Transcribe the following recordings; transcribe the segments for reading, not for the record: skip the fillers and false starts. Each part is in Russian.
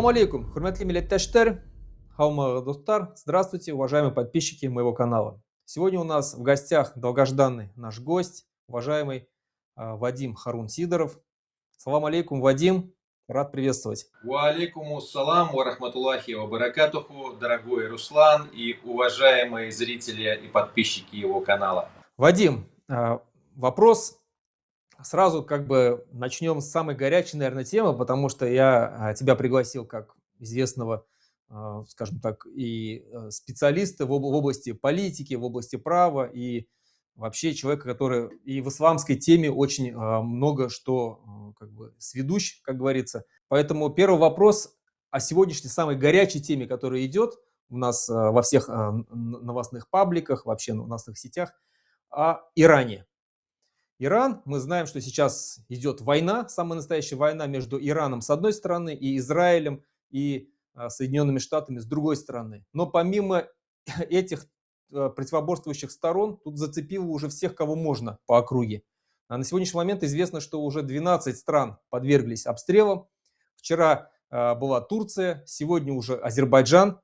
Салам алейкум, хурматли милләттәштәр, һаумыгыз достар, здравствуйте, уважаемые подписчики моего канала. Сегодня у нас в гостях долгожданный наш гость, уважаемый Вадим Харун Сидоров. Салам алейкум, Вадим, рад приветствовать. Ва алейкум ассалам ва рахматуллахи ва баракатуху, дорогой Руслан и уважаемые зрители и подписчики его канала. Вадим, вопрос сразу как бы начнем с самой горячей, наверное, темы, потому что я тебя пригласил как известного, скажем так, и специалиста в области политики, в области права, и вообще человека, который и в исламской теме очень много что как бы сведущ, как говорится. Поэтому первый вопрос о сегодняшней самой горячей теме, которая идет у нас во всех новостных пабликах, вообще в новостных сетях, о Иране. Иран, мы знаем, что сейчас идет война, самая настоящая война между Ираном с одной стороны и Израилем и Соединенными Штатами с другой стороны. Но помимо этих противоборствующих сторон, тут зацепило уже всех, кого можно по округе. А на сегодняшний момент известно, что уже 12 стран подверглись обстрелам. Вчера была Турция, сегодня уже Азербайджан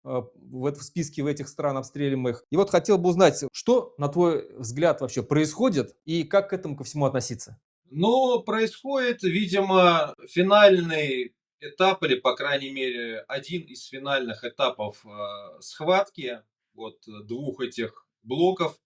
в списке в этих стран обстреливаемых. И вот хотел бы узнать, что, на твой взгляд, вообще происходит и как к этому ко всему относиться? Но происходит, видимо, финальный этап, или, по крайней мере, один из финальных этапов схватки вот двух этих блоков.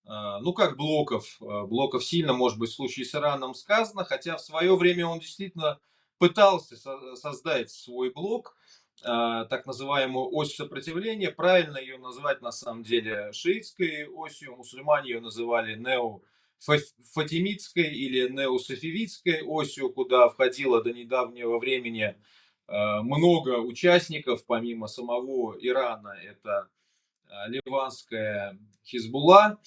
Ну, как блоков? Блоков сильно, может быть, в случае с Ираном сказано, хотя в свое время он действительно пытался создать свой блок, так называемую ось сопротивления. Правильно ее назвать на самом деле шиитской осью. Мусульмане ее называли неофатимидской или неосафивидской осью, куда входило до недавнего времени много участников, помимо самого Ирана. Это ливанская Хизбулла,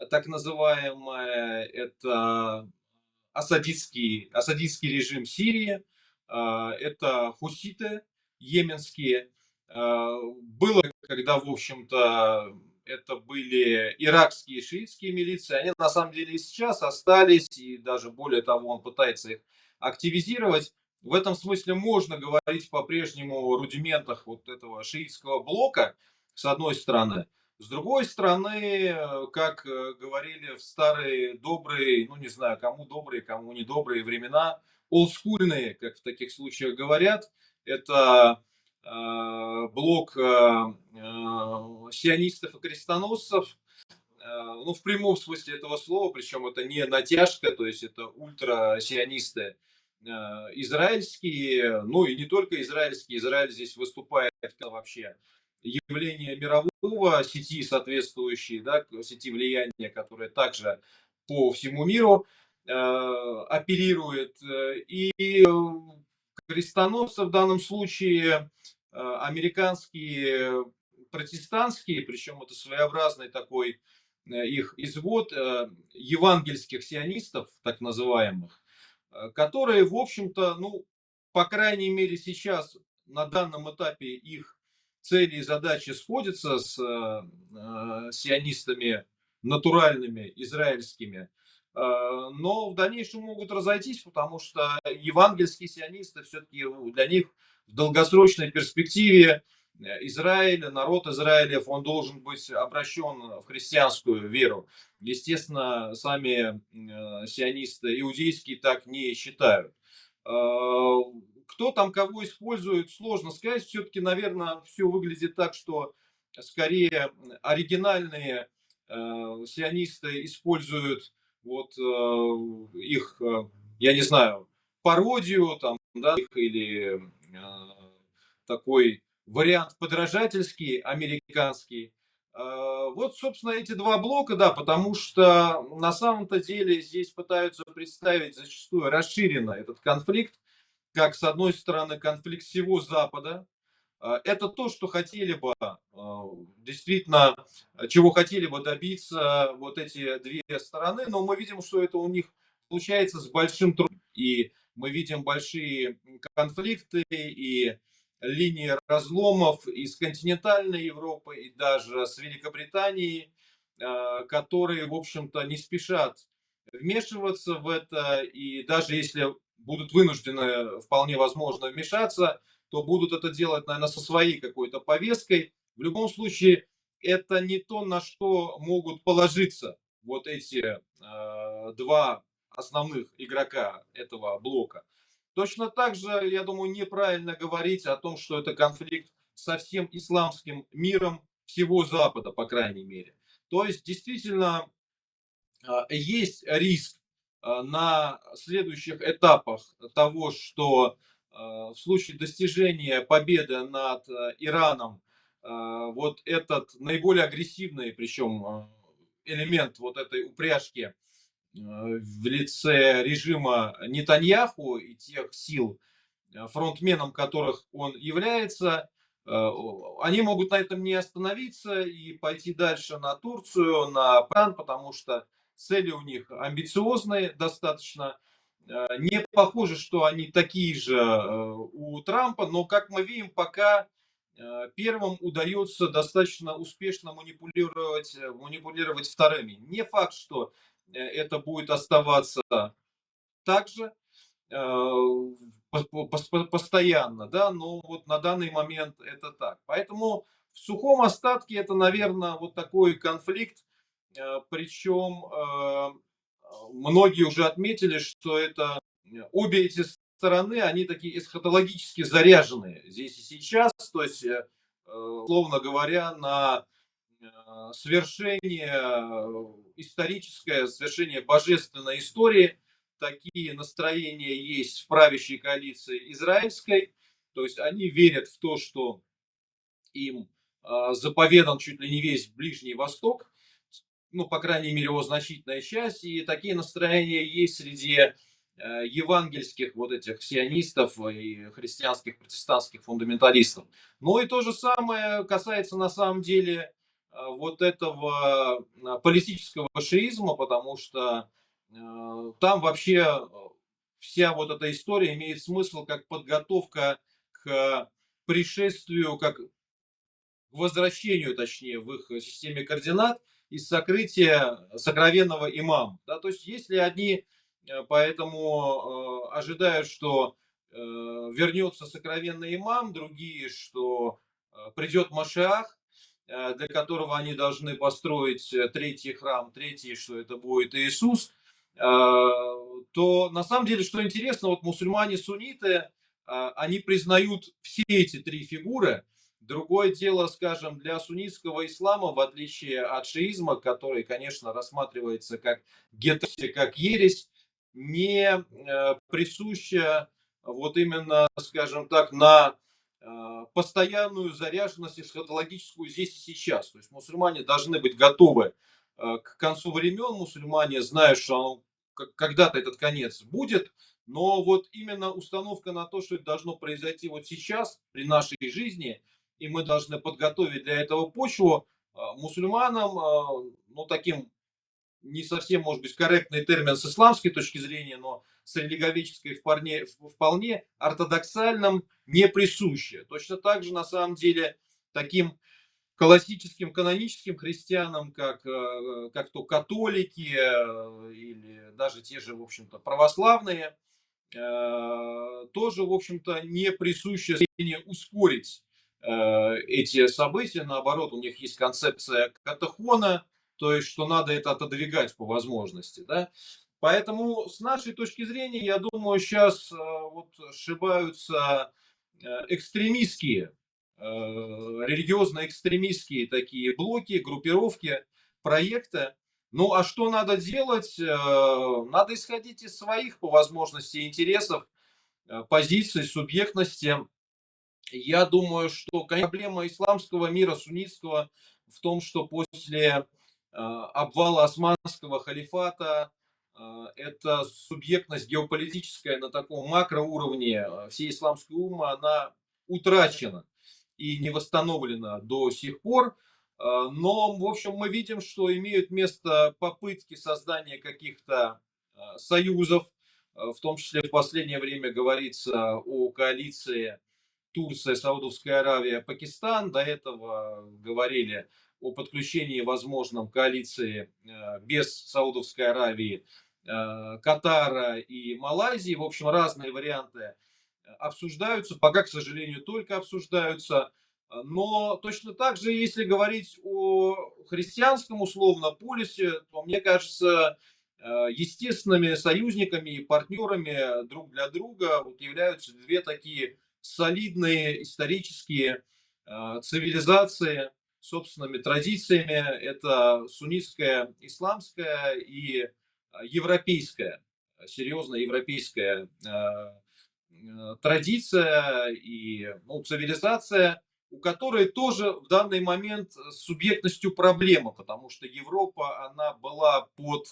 так называемая, это асадистский режим Сирии, это хуситы йеменские. Было, когда, в общем-то, это были иракские шиитские милиции, они на самом деле и сейчас остались, и даже более того, он пытается их активизировать. В этом смысле можно говорить по-прежнему о рудиментах вот этого шиитского блока, с одной стороны. С другой стороны, как говорили в старые добрые, ну не знаю, кому добрые, кому не добрые времена, олдскульные, как в таких случаях говорят, это блок сионистов и крестоносцев, ну в прямом смысле этого слова, причем это не натяжка, то есть это ультрасионисты израильские, ну и не только израильские, Израиль здесь выступает вообще явление мирового, сети соответствующей, да, сети влияния, которая также по всему миру оперирует. И крестоносцы в данном случае американские протестантские, причем это своеобразный такой их извод евангельских сионистов, так называемых, которые, в общем-то, ну, по крайней мере сейчас на данном этапе их цели и задачи сходятся с сионистами натуральными, израильскими, но в дальнейшем могут разойтись, потому что евангельские сионисты все-таки для них в долгосрочной перспективе Израиль, народ Израилев, он должен быть обращен в христианскую веру. Естественно, сами сионисты иудейские так не считают. Кто там кого использует, сложно сказать. Все-таки, наверное, все выглядит так, что скорее оригинальные сионисты используют вот их, я не знаю, пародию там, да, или такой вариант подражательский, американский. Вот, собственно, эти два блока, да, потому что на самом-то деле здесь пытаются представить зачастую расширенно этот конфликт, как, с одной стороны, конфликт всего Запада. Это то, что хотели бы, действительно, чего хотели бы добиться вот эти две стороны, но мы видим, что это у них получается с большим трудом. И мы видим большие конфликты и линии разломов и с континентальной Европой, и даже с Великобританией, которые, в общем-то, не спешат вмешиваться в это, и даже если будут вынуждены, вполне возможно, вмешаться, то будут это делать, наверное, со своей какой-то повесткой. В любом случае, это не то, на что могут положиться вот эти два основных игрока этого блока. Точно так же, я думаю, неправильно говорить о том, что это конфликт со всем исламским миром всего Запада, по крайней мере. То есть, действительно, есть риск на следующих этапах того, что в случае достижения победы над Ираном вот этот наиболее агрессивный, причем элемент вот этой упряжки в лице режима Нетаньяху и тех сил, фронтменом которых он является, они могут на этом не остановиться и пойти дальше на Турцию, на Иран, потому что цели у них амбициозные достаточно. Не похоже, что они такие же у Трампа, но, как мы видим, пока первым удается достаточно успешно манипулировать вторыми. Не факт, что это будет оставаться так же, постоянно, да, но вот на данный момент это так. Поэтому в сухом остатке это, наверное, вот такой конфликт, причем многие уже отметили, что это обе эти стороны, они такие эсхатологически заряженные здесь и сейчас, то есть, условно говоря, на свершение историческое, свершение божественной истории. Такие настроения есть в правящей коалиции израильской. То есть они верят в то, что им заповедан чуть ли не весь Ближний Восток, ну, по крайней мере, его значительная часть. И такие настроения есть среди евангельских вот этих сионистов и христианских протестантских фундаменталистов. Ну и то же самое касается на самом деле вот этого политического шиизма, потому что там вообще вся вот эта история имеет смысл как подготовка к пришествию, как к возвращению, точнее, в их системе координат из сокрытия сокровенного имама. Да, то есть, если одни поэтому ожидают, что вернется сокровенный имам, другие, что придет Машиах, для которого они должны построить третий храм, третий, что это будет Иисус, то на самом деле, что интересно, вот мусульмане-сунниты, они признают все эти три фигуры. Другое дело, скажем, для суннитского ислама, в отличие от шиизма, который, конечно, рассматривается как гетеросия, как ересь, не присуща вот именно, скажем так, на постоянную заряженность эсхатологическую здесь и сейчас. То есть мусульмане должны быть готовы к концу времен, мусульмане знают, что когда-то этот конец будет, но вот именно установка на то, что это должно произойти вот сейчас, при нашей жизни, и мы должны подготовить для этого почву, мусульманам, ну, таким не совсем, может быть, корректный термин с исламской точки зрения, но с религовеческой вполне ортодоксальным не присуще. Точно так же, на самом деле, таким классическим каноническим христианам, как то католики или даже те же, в общем-то, православные, тоже, в общем-то, не присуще стремление ускорить эти события. Наоборот, у них есть концепция катахона, то есть, что надо это отодвигать по возможности. Да? Поэтому, с нашей точки зрения, я думаю, сейчас вот сшибаются экстремистские, религиозно-экстремистские такие блоки, группировки, проекты. Ну, а что надо делать? Надо исходить из своих, по возможности, интересов, позиций, субъектности. Я думаю, что, конечно, проблема исламского мира, суннитского, в том, что после обвала османского халифата эта субъектность геополитическая на таком макроуровне всей исламской уммы, она утрачена и не восстановлена до сих пор. Но, в общем, мы видим, что имеют место попытки создания каких-то союзов, в том числе в последнее время говорится о коалиции Турция, Саудовская Аравия, Пакистан. До этого говорили о подключении возможном коалиции без Саудовской Аравии, Катара и Малайзии. В общем, разные варианты обсуждаются, пока, к сожалению, только обсуждаются. Но точно так же, если говорить о христианском условно полюсе, то, мне кажется, естественными союзниками и партнерами друг для друга вот являются две такие солидные исторические цивилизации с собственными традициями. Это суннитская исламская и европейская, серьезная европейская традиция и ну, цивилизация, у которой тоже в данный момент с субъектностью проблема, потому что Европа, она была под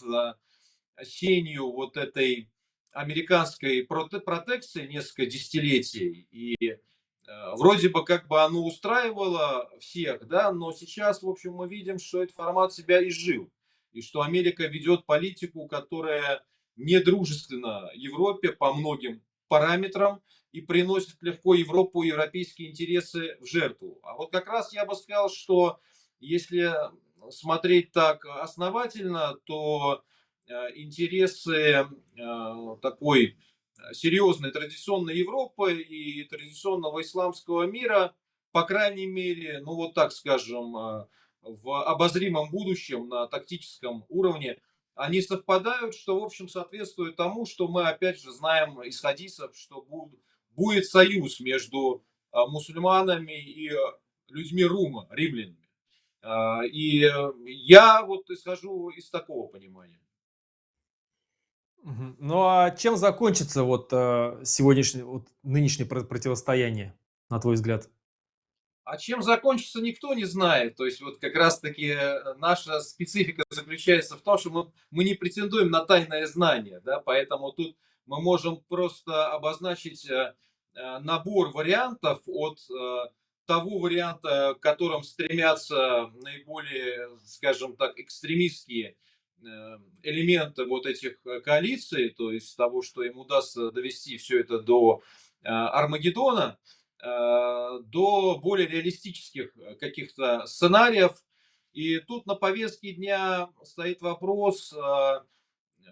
сенью вот этой американской протекции несколько десятилетий, и вроде бы как бы оно устраивало всех, да, но сейчас, в общем, мы видим, что этот формат себя изжил, и что Америка ведет политику, которая недружественна Европе по многим параметрам и приносит легко Европу и европейские интересы в жертву. А вот как раз я бы сказал, что если смотреть так основательно, то интересы такой серьезной традиционной Европы и традиционного исламского мира, по крайней мере, ну вот так скажем, в обозримом будущем на тактическом уровне, они совпадают, что, в общем, соответствует тому, что мы, опять же, знаем из хадисов, что будет союз между мусульманами и людьми Рума, римлянами. И я вот исхожу из такого понимания. Мгм. Ну а чем закончится вот сегодняшнее, вот нынешнее противостояние, на твой взгляд? А чем закончится, никто не знает. То есть вот как раз-таки наша специфика заключается в том, что мы не претендуем на тайное знание, да, поэтому тут мы можем просто обозначить набор вариантов от того варианта, к которым стремятся наиболее, скажем так, экстремистские элементы вот этих коалиций, то есть того, что им удастся довести все это до Армагеддона, до более реалистических каких-то сценариев. И тут на повестке дня стоит вопрос,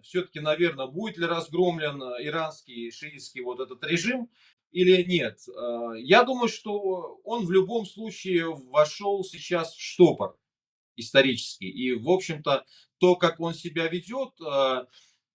все-таки, наверное, будет ли разгромлен иранский шиитский вот этот режим или нет. Я думаю, что он в любом случае вошел сейчас в штопор исторический. И, в общем-то, то, как он себя ведет,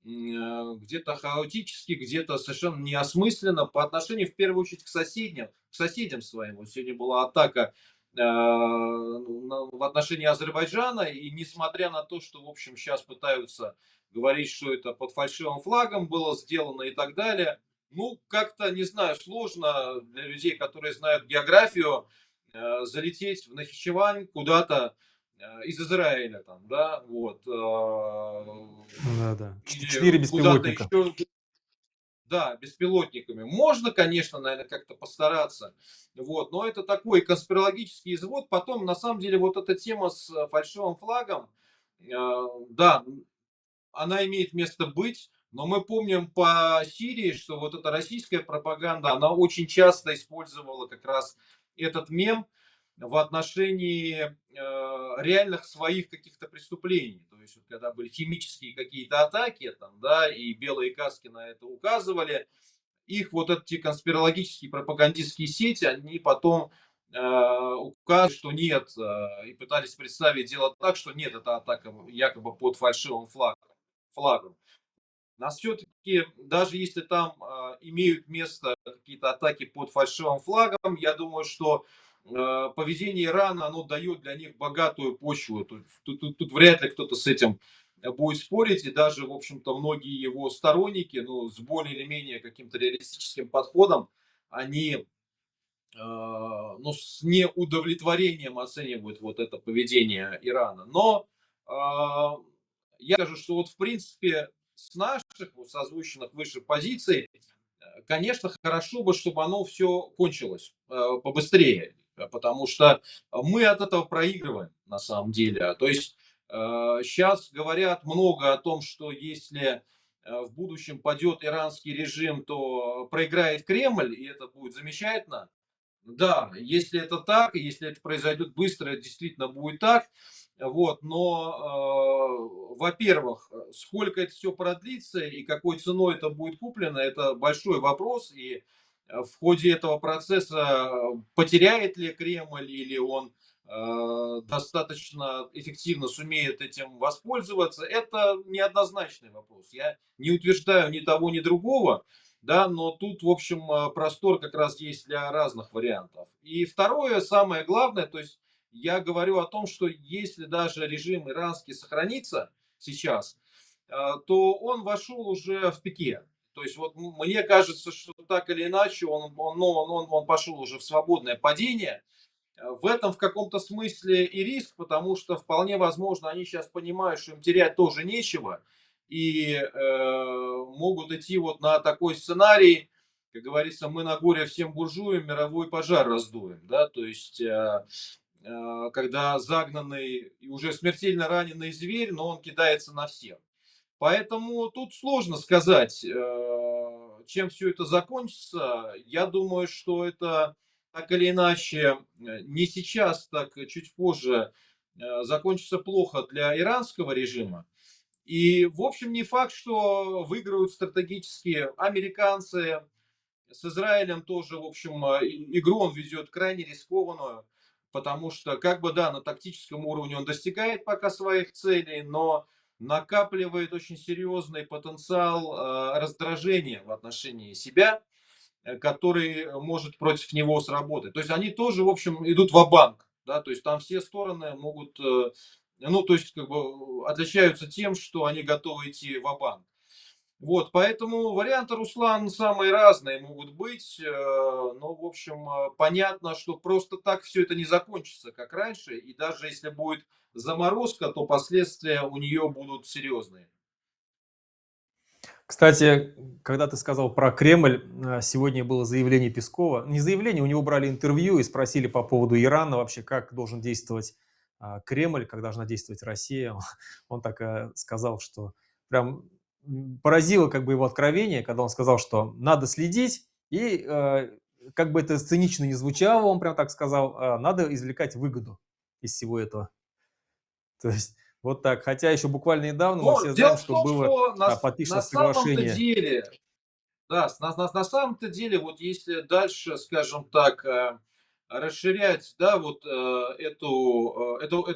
где-то хаотически, где-то совершенно неосмысленно по отношению, в первую очередь, к соседям своим. Вот сегодня была атака в отношении Азербайджана, и несмотря на то, что, в общем, сейчас пытаются говорить, что это под фальшивым флагом было сделано и так далее, ну, как-то, не знаю, сложно для людей, которые знают географию, залететь в Нахичевань куда-то из Израиля, там, да, вот, Да-да. или 4 куда-то беспилотника. еще, да, беспилотниками. Можно, конечно, наверное, как-то постараться, вот, но это такой конспирологический извод. Потом, на самом деле, вот эта тема с фальшивым флагом, да, она имеет место быть, но мы помним по Сирии, что вот эта российская пропаганда, она очень часто использовала как раз этот мем в отношении реальных своих каких-то преступлений. То есть, вот, когда были химические какие-то атаки, там, да, и белые каски на это указывали, их вот эти конспирологические пропагандистские сети, они потом указывают, что нет, и пытались представить дело так, что нет, это атака якобы под фальшивым флагом. Нас все-таки, даже если там имеют место какие-то атаки под фальшивым флагом, я думаю, что поведение Ирана, оно дает для них богатую почву. Тут вряд ли кто-то с этим будет спорить, и даже, в общем-то, многие его сторонники, ну, с более или менее каким-то реалистическим подходом, они ну, с неудовлетворением оценивают вот это поведение Ирана. Но я скажу, что вот в принципе с наших вот созвучных выше позиций, конечно, хорошо бы, чтобы оно все кончилось побыстрее, потому что мы от этого проигрываем на самом деле. То есть сейчас говорят много о том, что если в будущем падет иранский режим, то проиграет Кремль, и это будет замечательно. Да, если это так, если это произойдет быстро, это действительно будет так. Вот, но, во-первых, сколько это все продлится и какой ценой это будет куплено, это большой вопрос. И в ходе этого процесса потеряет ли Кремль или он достаточно эффективно сумеет этим воспользоваться, это неоднозначный вопрос. Я не утверждаю ни того, ни другого, да, но тут, в общем, простор как раз есть для разных вариантов. И второе, самое главное, то есть я говорю о том, что если даже режим иранский сохранится сейчас, то он вошел уже в пике. То есть вот мне кажется, что так или иначе он пошел уже в свободное падение. В этом в каком-то смысле и риск, потому что вполне возможно они сейчас понимают, что им терять тоже нечего, и могут идти вот на такой сценарий, как говорится, мы на горе всем буржуям мировой пожар раздуем, да, то есть когда загнанный и уже смертельно раненый зверь, но он кидается на всех. Поэтому тут сложно сказать, чем все это закончится. Я думаю, что это так или иначе не сейчас, так чуть позже закончится плохо для иранского режима. И, в общем, не факт, что выиграют стратегические американцы. С Израилем тоже, в общем, игру он ведет крайне рискованную, потому что, как бы, да, на тактическом уровне он достигает пока своих целей, но накапливает очень серьезный потенциал раздражения в отношении себя, который может против него сработать. То есть они тоже, в общем, идут ва-банк, да, то есть там все стороны могут, ну, то есть, как бы, отличаются тем, что они готовы идти ва-банк. Вот, поэтому варианты, Руслан, самые разные могут быть. Но, в общем, понятно, что просто так все это не закончится, как раньше. И даже если будет заморозка, то последствия у нее будут серьезные. Кстати, когда ты сказал про Кремль, сегодня было заявление Пескова. Не заявление, у него брали интервью и спросили по поводу Ирана вообще, как должен действовать Кремль, как должна действовать Россия. Он так сказал, что прям поразило как бы его откровение, когда он сказал, что надо следить, и как бы это цинично не звучало, он прям так сказал, надо извлекать выгоду из всего этого. То есть вот так. Хотя еще буквально недавно мы Но все знаем, дело в что том, было что подписано на самом-то соглашение. деле, да, на самом-то деле, вот если дальше, скажем так, расширять, да, вот это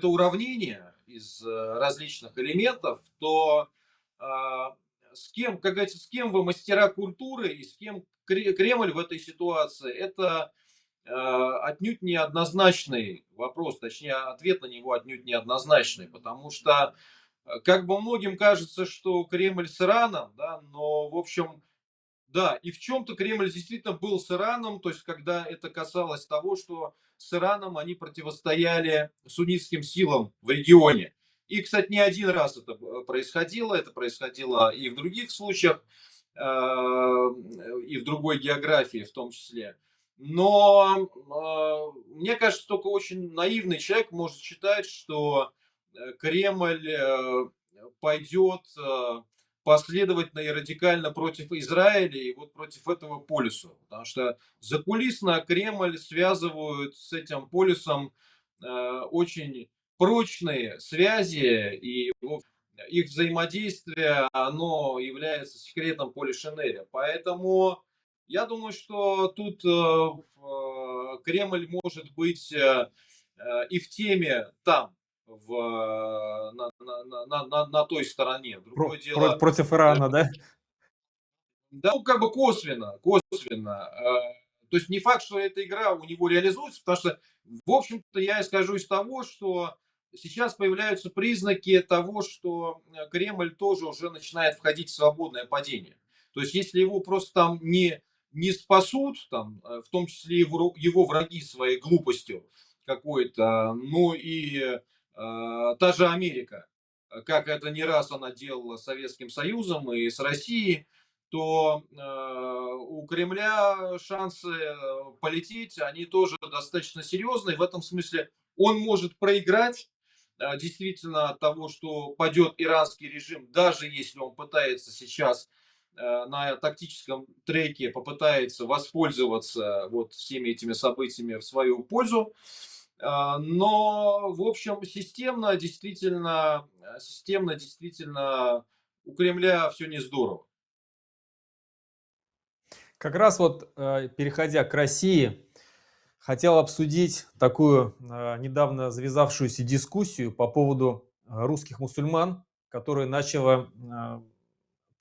уравнение из различных элементов, то с кем, как говорится, с кем вы мастера культуры и с кем Кремль в этой ситуации, это отнюдь не однозначный вопрос, точнее, ответ на него отнюдь не однозначный, потому что как бы многим кажется, что Кремль с Ираном, да, но, в общем, да, и в чем-то Кремль действительно был с Ираном, то есть когда это касалось того, что с Ираном они противостояли суннитским силам в регионе. И, кстати, не один раз это происходило и в других случаях, и в другой географии в том числе. Но мне кажется, только очень наивный человек может считать, что Кремль пойдет последовательно и радикально против Израиля и вот против этого полюса. Потому что закулисно Кремль связывают с этим полюсом очень прочные связи, и их взаимодействие, оно является секретом Полишинеля. Поэтому я думаю, что тут Кремль может быть и в теме там, на той стороне. Другое дело, Против э, Ирана, да? да, ну, как бы косвенно, косвенно. То есть не факт, что эта игра у него реализуется, потому что, в общем-то, я исхожу из того, что сейчас появляются признаки того, что Кремль тоже уже начинает входить в свободное падение. То есть если его просто там не спасут, там, в том числе его враги своей глупостью какой-то, ну и та же Америка, как это не раз она делала с Советским Союзом и с Россией, то у Кремля шансы полететь, они тоже достаточно серьезные. В этом смысле он может проиграть действительно от того, что падет иранский режим, даже если он пытается сейчас на тактическом треке попытается воспользоваться вот всеми этими событиями в свою пользу. Но, в общем, системно действительно у Кремля все не здорово. Как раз вот, переходя к России, хотел обсудить такую, недавно завязавшуюся дискуссию по поводу, русских мусульман, которые начала,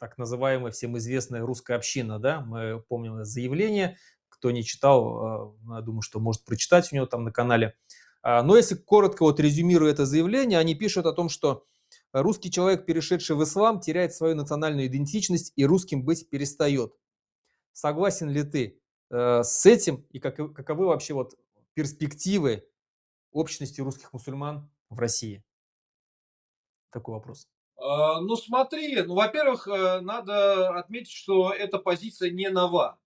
так называемая всем известная русская община, да. Мы помним это заявление. Кто не читал, я думаю, что может прочитать у него там на канале. Но если коротко вот резюмируя это заявление, они пишут о том, что русский человек, перешедший в ислам, теряет свою национальную идентичность и русским быть перестает. Согласен ли ты, с этим и каковы вообще вот перспективы общности русских мусульман в России? Такой вопрос. Ну смотри, ну, во-первых, надо отметить, что эта позиция не нова.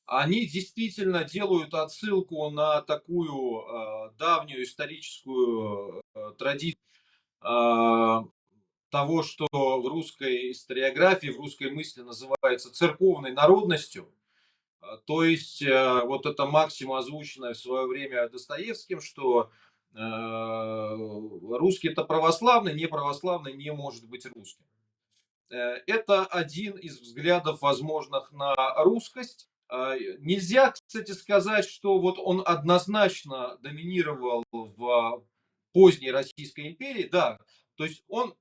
Они действительно делают отсылку на такую давнюю историческую традицию того, что в русской историографии, в русской мысли называется церковной народностью. То есть вот эта максима, озвученная в свое время Достоевским, что русский это православный, не православный не может быть русским. Это один из взглядов возможных на русскость. Нельзя, кстати, сказать, что вот он однозначно доминировал в поздней Российской империи. Да, то есть он,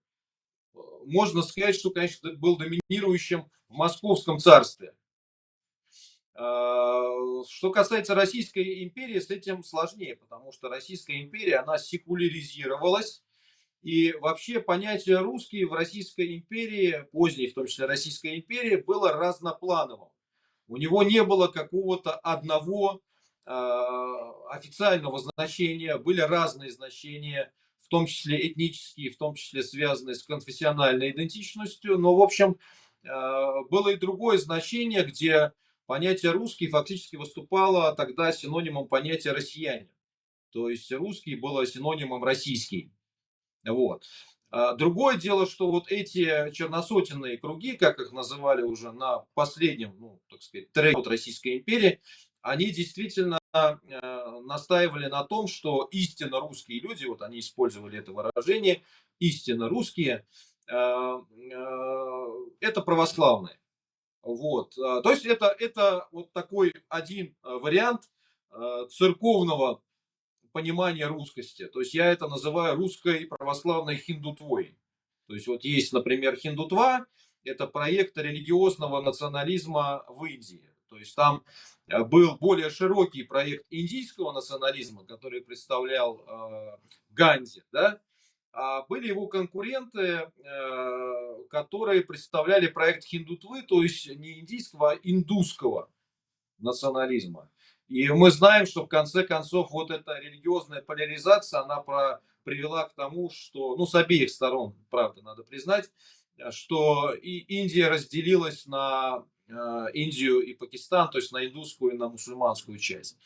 можно сказать, что, конечно, был доминирующим в Московском царстве. Что касается Российской империи, с этим сложнее, потому что Российская империя, она секуляризировалась, и вообще понятие русский в Российской империи, поздней в том числе Российской империи, было разноплановым. У него не было какого-то одного официального значения, были разные значения, в том числе этнические, в том числе связанные с конфессиональной идентичностью. Но, в общем, было и другое значение, где понятие русский фактически выступало тогда синонимом понятия россиянин. То есть русский было синонимом российский. Вот. Другое дело, что вот эти черносотенные круги, как их называли уже на последнем, ну, так сказать, треке от Российской империи, они действительно настаивали на том, что истинно русские люди, вот они использовали это выражение, истинно русские, это православные. Вот. То есть это вот такой один вариант церковного понимания русскости. То есть я это называю русской православной хиндутвой. То есть вот есть, например, хиндутва, это проект религиозного национализма в Индии. То есть там был более широкий проект индийского национализма, который представлял Ганди, да? А были его конкуренты, которые представляли проект хиндутвы, то есть не индийского, а индусского национализма. И мы знаем, что в конце концов вот эта религиозная поляризация, она привела к тому, что, ну, с обеих сторон, правда, надо признать, что и Индия разделилась на Индию и Пакистан, то есть на индусскую и на мусульманскую часть.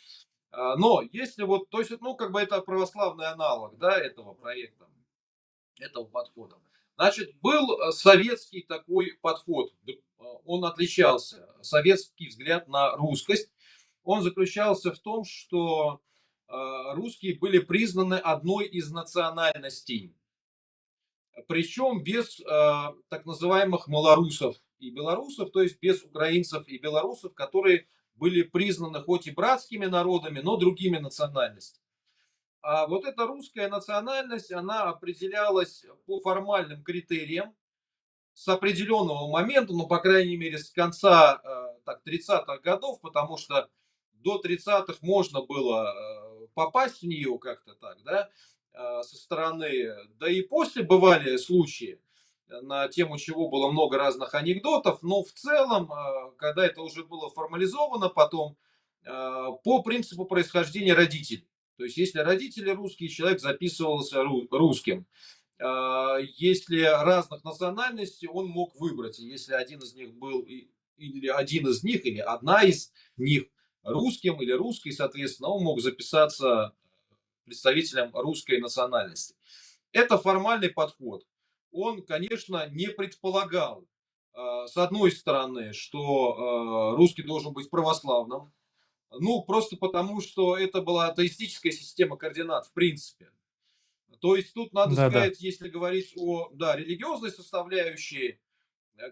Но если вот, то есть, ну, как бы это православный аналог, да, этого проекта, этого подхода. Значит, был советский такой подход. Он отличался. Советский взгляд на русскость. Он заключался в том, что русские были признаны одной из национальностей. Причем без так называемых малорусов и белорусов, то есть без украинцев и белорусов, которые были признаны хоть и братскими народами, но другими национальностями. А вот эта русская национальность, она определялась по формальным критериям с определенного момента, ну, по крайней мере, с конца 30-х годов, потому что до 30-х можно было попасть в нее как-то так, да, со стороны. Да и после бывали случаи, на тему чего было много разных анекдотов, но в целом, когда это уже было формализовано потом, по принципу происхождения родителей. То есть, если родители русские, человек записывался русским. Если разных национальностей, он мог выбрать. Если один из них был, или один из них, или одна из них русским или русской, соответственно, он мог записаться представителем русской национальности. Это формальный подход. Он, конечно, не предполагал, с одной стороны, что русский должен быть православным, ну, просто потому, что это была атеистическая система координат, в принципе. То есть тут надо Да-да. сказать, если говорить о, да, религиозной составляющей,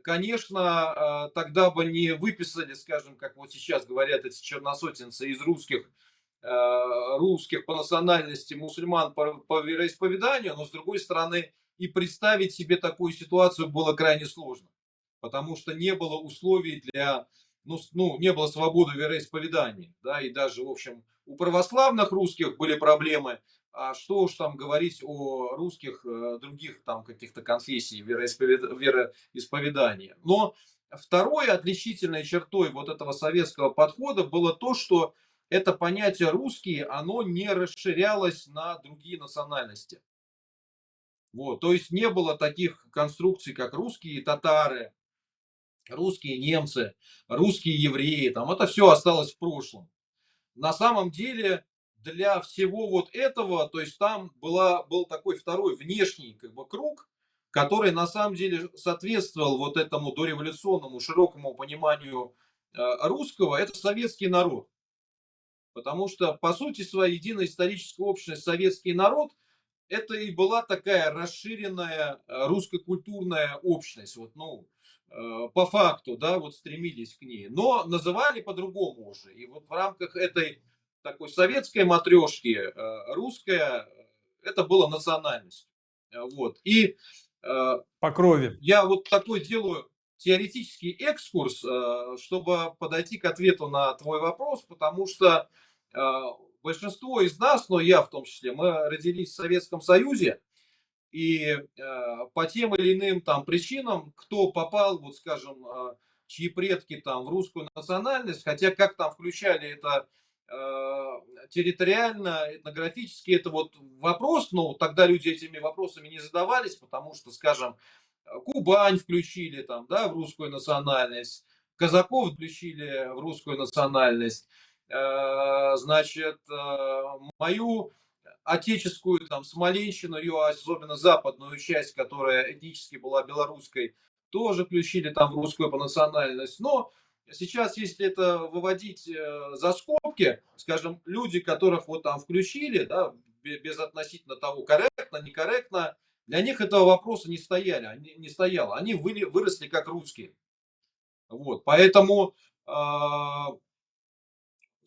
конечно, тогда бы не выписали, скажем, как вот сейчас говорят эти черносотенцы из русских по национальности, мусульман по вероисповеданию, но с другой стороны и представить себе такую ситуацию было крайне сложно, потому что не было условий для, не было свободы вероисповедания, да, и даже, в общем, у православных русских были проблемы, а что уж там говорить о русских других там каких-то конфессий, вероисповедания. Но второй отличительной чертой вот этого советского подхода было то, что это понятие русские, оно не расширялось на другие национальности. Вот, то есть не было таких конструкций, как русские татары, русские немцы, русские евреи. Там это все осталось в прошлом. На самом деле для всего вот этого, то есть там был такой второй внешний как бы круг, который на самом деле соответствовал вот этому дореволюционному широкому пониманию русского, это советский народ. Потому что, по сути своей, единая историческая общность советский народ, это и была такая расширенная русско-культурная общность. Вот, по факту, да, вот стремились к ней. Но называли по-другому уже. И вот в рамках этой такой советской матрешки русская, это было национальностью. Вот. И э, По крови. я вот такой делаю теоретический экскурс, чтобы подойти к ответу на твой вопрос, потому что э, большинство из нас, но я в том числе, мы родились в Советском Союзе, и по тем или иным там причинам, кто попал, вот скажем, чьи предки там в русскую национальность, хотя как там включали это территориально, этнографически, это вот вопрос, но тогда люди этими вопросами не задавались, потому что, скажем, Кубань включили там, да, в русскую национальность, казаков включили в русскую национальность, значит, мою отеческую там Смоленщину, ее особенно западную часть, которая этнически была белорусской, тоже включили там в русскую по национальность. Но сейчас, если это выводить за скобки, скажем, люди, которых вот там включили, да, без относительно того, корректно, некорректно, для них этого вопроса не стояло. Они выросли как русские. Вот, поэтому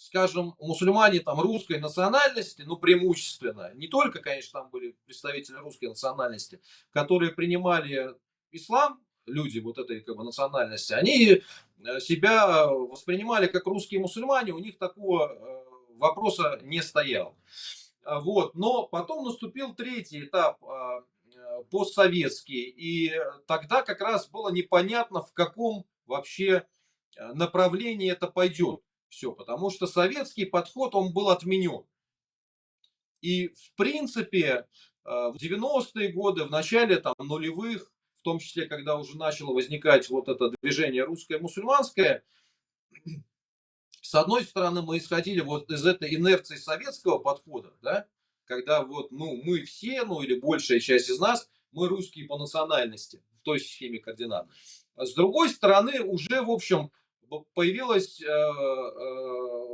скажем, мусульмане там русской национальности, ну, преимущественно, не только, конечно, там были представители русской национальности, которые принимали ислам, люди вот этой как бы национальности, они себя воспринимали как русские мусульмане, у них такого вопроса не стоял. Вот. Но потом наступил третий этап постсоветский, и тогда как раз было непонятно, в каком вообще направлении это пойдет. Все, потому что советский подход, он был отменен. И, в принципе, в 90-е годы, в начале там, нулевых, в том числе, когда уже начало возникать вот это движение русское мусульманское, с одной стороны, мы исходили вот из этой инерции советского подхода, да, когда вот, мы все, или большая часть из нас, мы русские по национальности, в той схеме координат. А с другой стороны, уже, в общем, появилось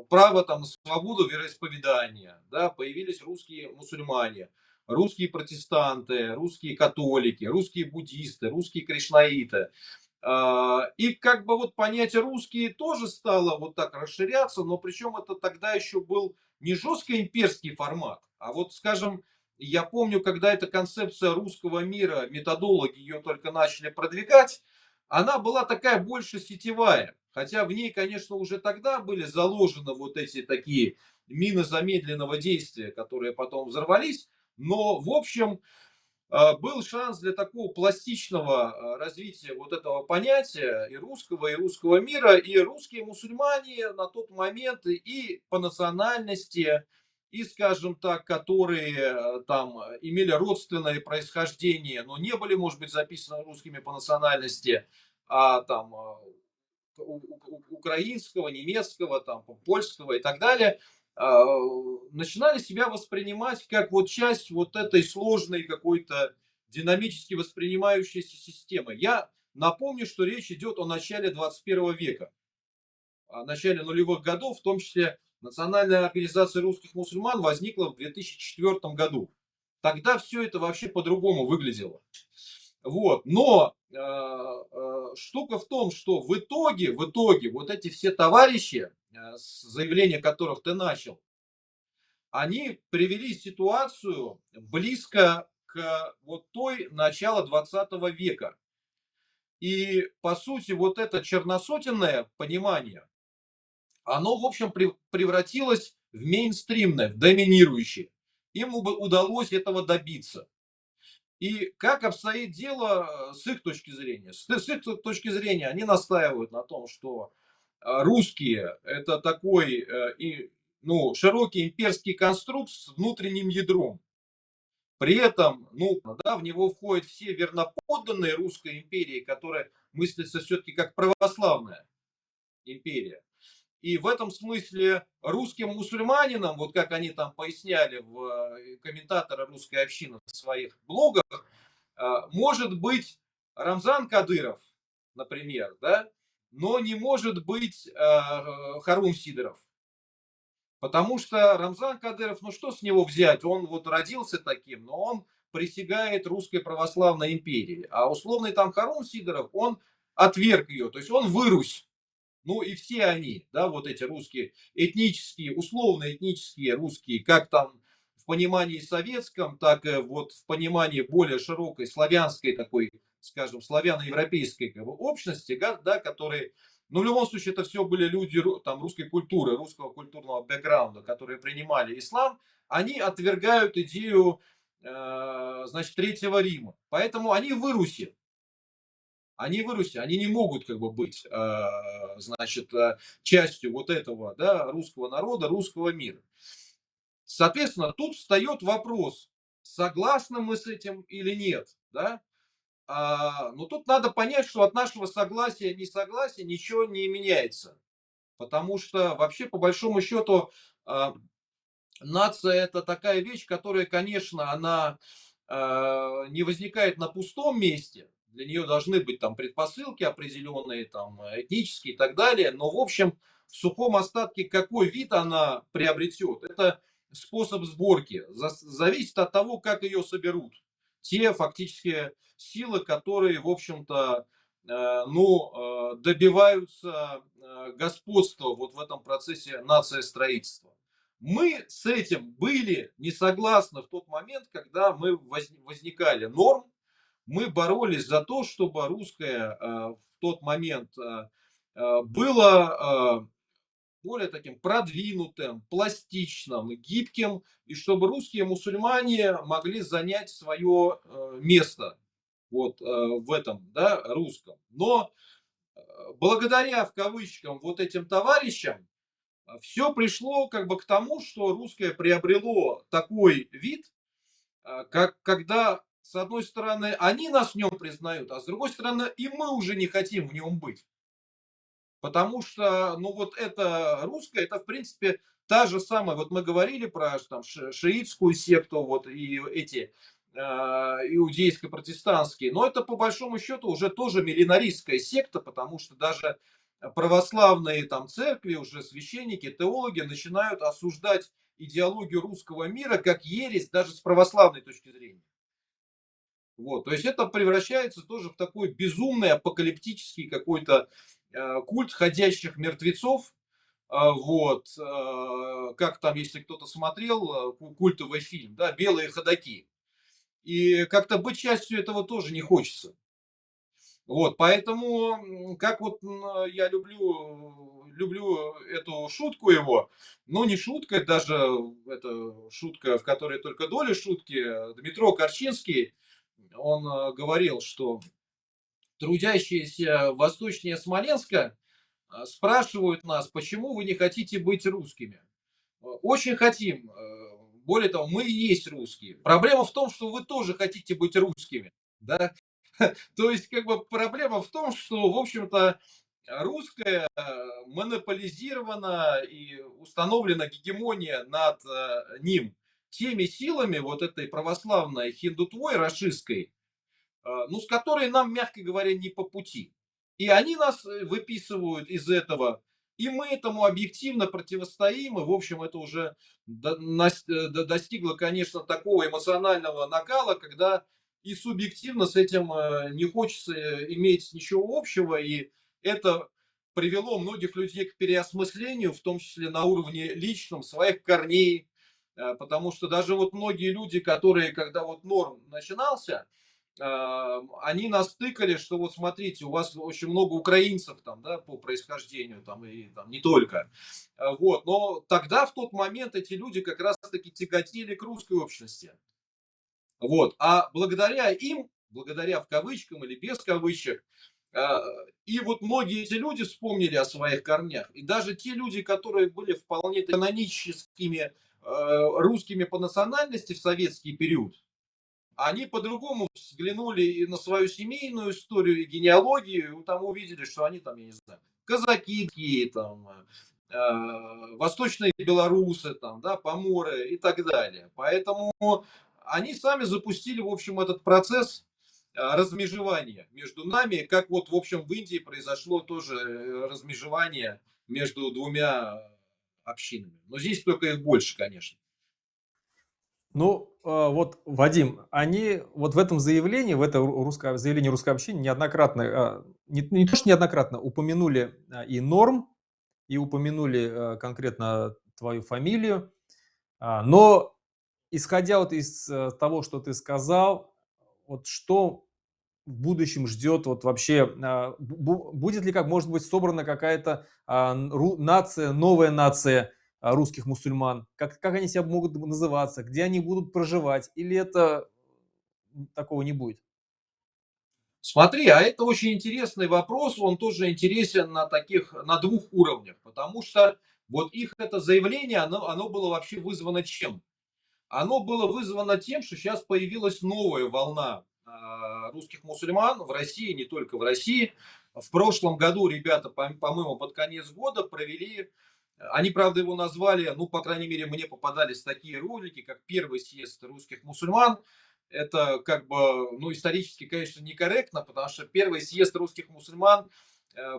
право там на свободу вероисповедания, да, появились русские мусульмане, русские протестанты, русские католики, русские буддисты, русские кришнаиты. И как бы вот понятие русские тоже стало вот так расширяться, но причем это тогда еще был не жестко имперский формат, а вот, скажем, я помню, когда эта концепция русского мира, методологи ее только начали продвигать, она была такая больше сетевая. Хотя в ней, конечно, уже тогда были заложены вот эти такие мины замедленного действия, которые потом взорвались. Но, в общем, был шанс для такого пластичного развития вот этого понятия и русского мира, и русские мусульмане на тот момент и по национальности, и, скажем так, которые там имели родственное происхождение, но не были, может быть, записаны русскими по национальности, а там украинского, немецкого, там, польского и так далее, начинали себя воспринимать как вот часть вот этой сложной какой-то динамически воспринимающейся системы. Я напомню, что речь идет о начале 21 века, о начале нулевых годов, в том числе Национальная организация русских мусульман возникла в 2004 году. Тогда все это вообще по-другому выглядело. Вот. Но штука в том, что в итоге вот эти все товарищи, с заявления которых ты начал, они привели ситуацию близко к вот той начала 20 века. И, по сути, вот это черносотенное понимание, оно, в общем, превратилось в мейнстримное, в доминирующее. Им удалось этого добиться. И как обстоит дело с их точки зрения? С их точки зрения они настаивают на том, что русские это такой ну, широкий имперский конструкт с внутренним ядром. При этом, ну, да, в него входят все верноподданные Русской империи, которая мыслится все-таки как православная империя. И в этом смысле русским мусульманинам, вот как они там поясняли комментаторы русской общины в своих блогах, может быть Рамзан Кадыров, например, да, но не может быть Харун Сидоров. Потому что Рамзан Кадыров, ну что с него взять? Он вот родился таким, но он присягает Русской Православной империи. А условный там Харун Сидоров, он отверг ее, то есть он вырусь. Ну и все они, да, вот эти русские, этнические, условно этнические русские, как там в понимании советском, так и вот в понимании более широкой славянской такой, скажем, славяно-европейской как бы, общности, да, которые, ну в любом случае это все были люди там русской культуры, русского культурного бэкграунда, которые принимали ислам, они отвергают идею, значит, Третьего Рима. Поэтому они вырусят. Они вырастут, они не могут как бы быть, значит, частью вот этого, да, русского народа, русского мира. Соответственно, тут встает вопрос, согласны мы с этим или нет, да? Но тут надо понять, что от нашего согласия, несогласия ничего не меняется. Потому что вообще, по большому счету, а, нация это такая вещь, которая, конечно, она не возникает на пустом месте. Для нее должны быть там предпосылки определенные, там, этнические и так далее. Но, в общем, в сухом остатке какой вид она приобретет, это способ сборки. Зависит от того, как ее соберут. Те фактически силы, которые, в общем-то, ну, добиваются господства вот в этом процессе нациестроительства. Мы с этим были не согласны в тот момент, когда мы возникали норм. Мы боролись за то, чтобы русское в тот момент было более таким продвинутым, пластичным, гибким, и чтобы русские мусульмане могли занять свое место вот в этом, да, русском. Но благодаря, в кавычках, вот этим товарищам, все пришло как бы к тому, что русское приобрело такой вид, как когда, с одной стороны, они нас в нем признают, а с другой стороны, и мы уже не хотим в нем быть. Потому что, ну вот это русское, это в принципе та же самая, вот мы говорили про там, шиитскую секту, вот и эти иудейско-протестантские, но это по большому счету уже тоже миллинаристская секта, потому что даже православные там церкви, уже священники, теологи начинают осуждать идеологию русского мира как ересь даже с православной точки зрения. Вот, то есть это превращается тоже в такой безумный апокалиптический какой-то культ ходящих мертвецов. Вот, как там, если кто-то смотрел культовый фильм, да, «Белые ходаки». И как-то быть частью этого тоже не хочется. Вот, поэтому, как вот я люблю эту шутку его, ну не шутка, даже это шутка, в которой только доля шутки, Дмитро Корчинский, он говорил, что трудящиеся восточнее Смоленска спрашивают нас, почему вы не хотите быть русскими. Очень хотим. Более того, мы и есть русские. Проблема в том, что вы тоже хотите быть русскими. Да? То есть, как бы проблема в том, что, в общем-то, русское монополизировано и установлена гегемония над ним теми силами вот этой православной хиндутвой рашистской, ну, с которой нам, мягко говоря, не по пути. И они нас выписывают из этого, и мы этому объективно противостоим, и, в общем, это уже достигло, конечно, такого эмоционального накала, когда и субъективно с этим не хочется иметь ничего общего, и это привело многих людей к переосмыслению, в том числе на уровне личном, своих корней, потому что даже вот многие люди, которые, когда вот норм начинался, они нас тыкали, что вот смотрите, у вас очень много украинцев там, да, по происхождению там и там не только. Вот, но тогда в тот момент эти люди как раз-таки тяготели к русской общности. Вот. А благодаря им, благодаря в кавычках или без кавычек, а, и вот многие эти люди вспомнили о своих корнях. И даже те люди, которые были вполне каноническими русскими по национальности в советский период, они по-другому взглянули и на свою семейную историю, и генеалогию, и там увидели, что они там, я не знаю, казаки такие, там, восточные белорусы, там, да, поморы и так далее. Поэтому они сами запустили, в общем, этот процесс размежевания между нами, как вот, в общем, в Индии произошло тоже размежевание между двумя общинами. Но здесь только их больше, конечно. Ну, вот, Вадим, они вот в этом заявлении, в это заявлении русской общины неоднократно, не то что неоднократно, упомянули и норм, и упомянули конкретно твою фамилию, но исходя вот из того, что ты сказал, вот что в будущем ждет вот вообще, будет ли, как может быть, собрана какая-то нация, новая нация русских мусульман? Как они себя могут называться? Где они будут проживать? Или это такого не будет? Смотри, а это очень интересный вопрос, он тоже интересен на двух уровнях, потому что вот их это заявление, оно было вообще вызвано чем? Оно было вызвано тем, что сейчас появилась новая волна русских мусульман в России, не только в России. В прошлом году ребята, по-моему, под конец года провели, они, правда, его назвали, ну, по крайней мере, мне попадались такие ролики, как первый съезд русских мусульман. Это как бы, ну, исторически, конечно, некорректно, потому что первый съезд русских мусульман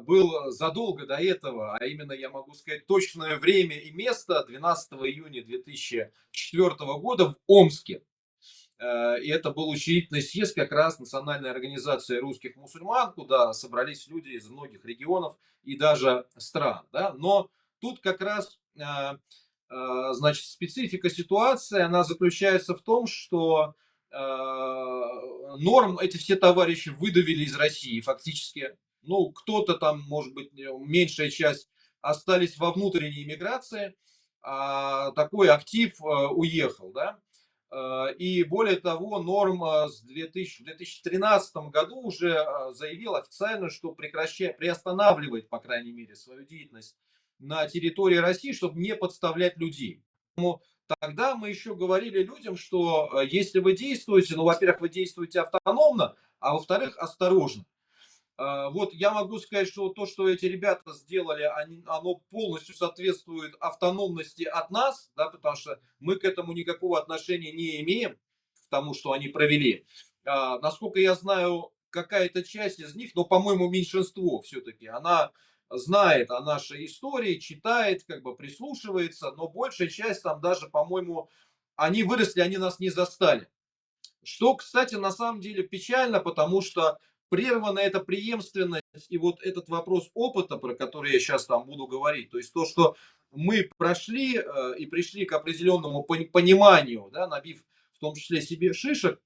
был задолго до этого, а именно, я могу сказать, точное время и место 12 июня 2004 года в Омске. И это был учредительный съезд как раз Национальной организации русских мусульман, куда собрались люди из многих регионов и даже стран. Да? Но тут как раз значит, специфика ситуации, она заключается в том, что норм эти все товарищи выдавили из России фактически. Ну, кто-то там, может быть, меньшая часть остались во внутренней миграции, а такой актив уехал, да. И более того, норма в 2013 году уже заявил официально, что приостанавливает, по крайней мере, свою деятельность на территории России, чтобы не подставлять людей. Тогда мы еще говорили людям, что если вы действуете, ну, во-первых, вы действуете автономно, а во-вторых, осторожно. Вот я могу сказать, что то, что эти ребята сделали, оно полностью соответствует автономности от нас, да, потому что мы к этому никакого отношения не имеем, к тому, что они провели. Насколько я знаю, какая-то часть из них, но, по-моему, меньшинство все-таки, она знает о нашей истории, читает, как бы прислушивается, но большая часть там даже, по-моему, они выросли, они нас не застали. Что, кстати, на самом деле печально, потому что прервана эта преемственность и вот этот вопрос опыта, про который я сейчас там буду говорить, то есть то, что мы прошли и пришли к определенному пониманию, да, набив в том числе себе шишек,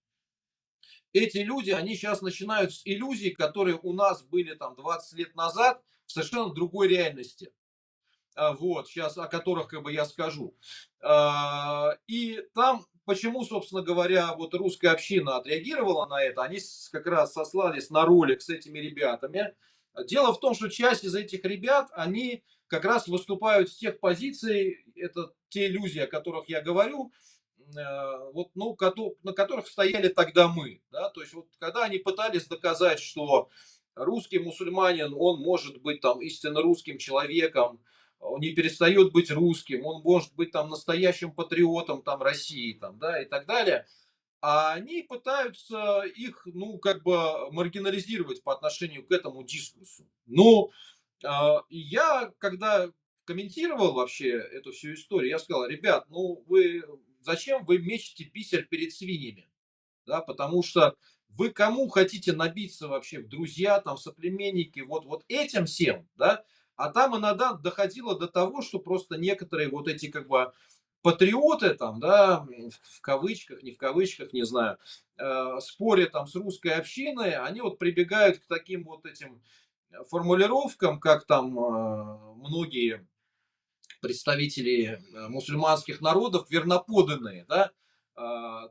эти люди, они сейчас начинают с иллюзий, которые у нас были там 20 лет назад в совершенно другой реальности. Вот, сейчас о которых как бы я скажу. И там, почему, собственно говоря, вот русская община отреагировала на это, они как раз сослались на ролик с этими ребятами. Дело в том, что часть из этих ребят, они как раз выступают с тех позиций, это те иллюзии, о которых я говорю, вот, ну, на которых стояли тогда мы. Да? То есть, вот, когда они пытались доказать, что русский мусульманин, он может быть там истинно русским человеком, он не перестает быть русским, он может быть там настоящим патриотом там России там, да, и так далее. А они пытаются их, ну, как бы маргинализировать по отношению к этому дискурсу. Ну, и я, когда комментировал вообще эту всю историю, я сказал, ребят, ну, зачем вы мечете бисер перед свиньями? да, потому что вы кому хотите набиться вообще в друзья, там, соплеменники, вот этим всем, да, а там иногда доходило до того, что просто некоторые вот эти как бы патриоты там, да, в кавычках, не в кавычках, не знаю, споря там с русской общиной, они вот прибегают к таким вот этим формулировкам, как там многие представители мусульманских народов верноподданные, да,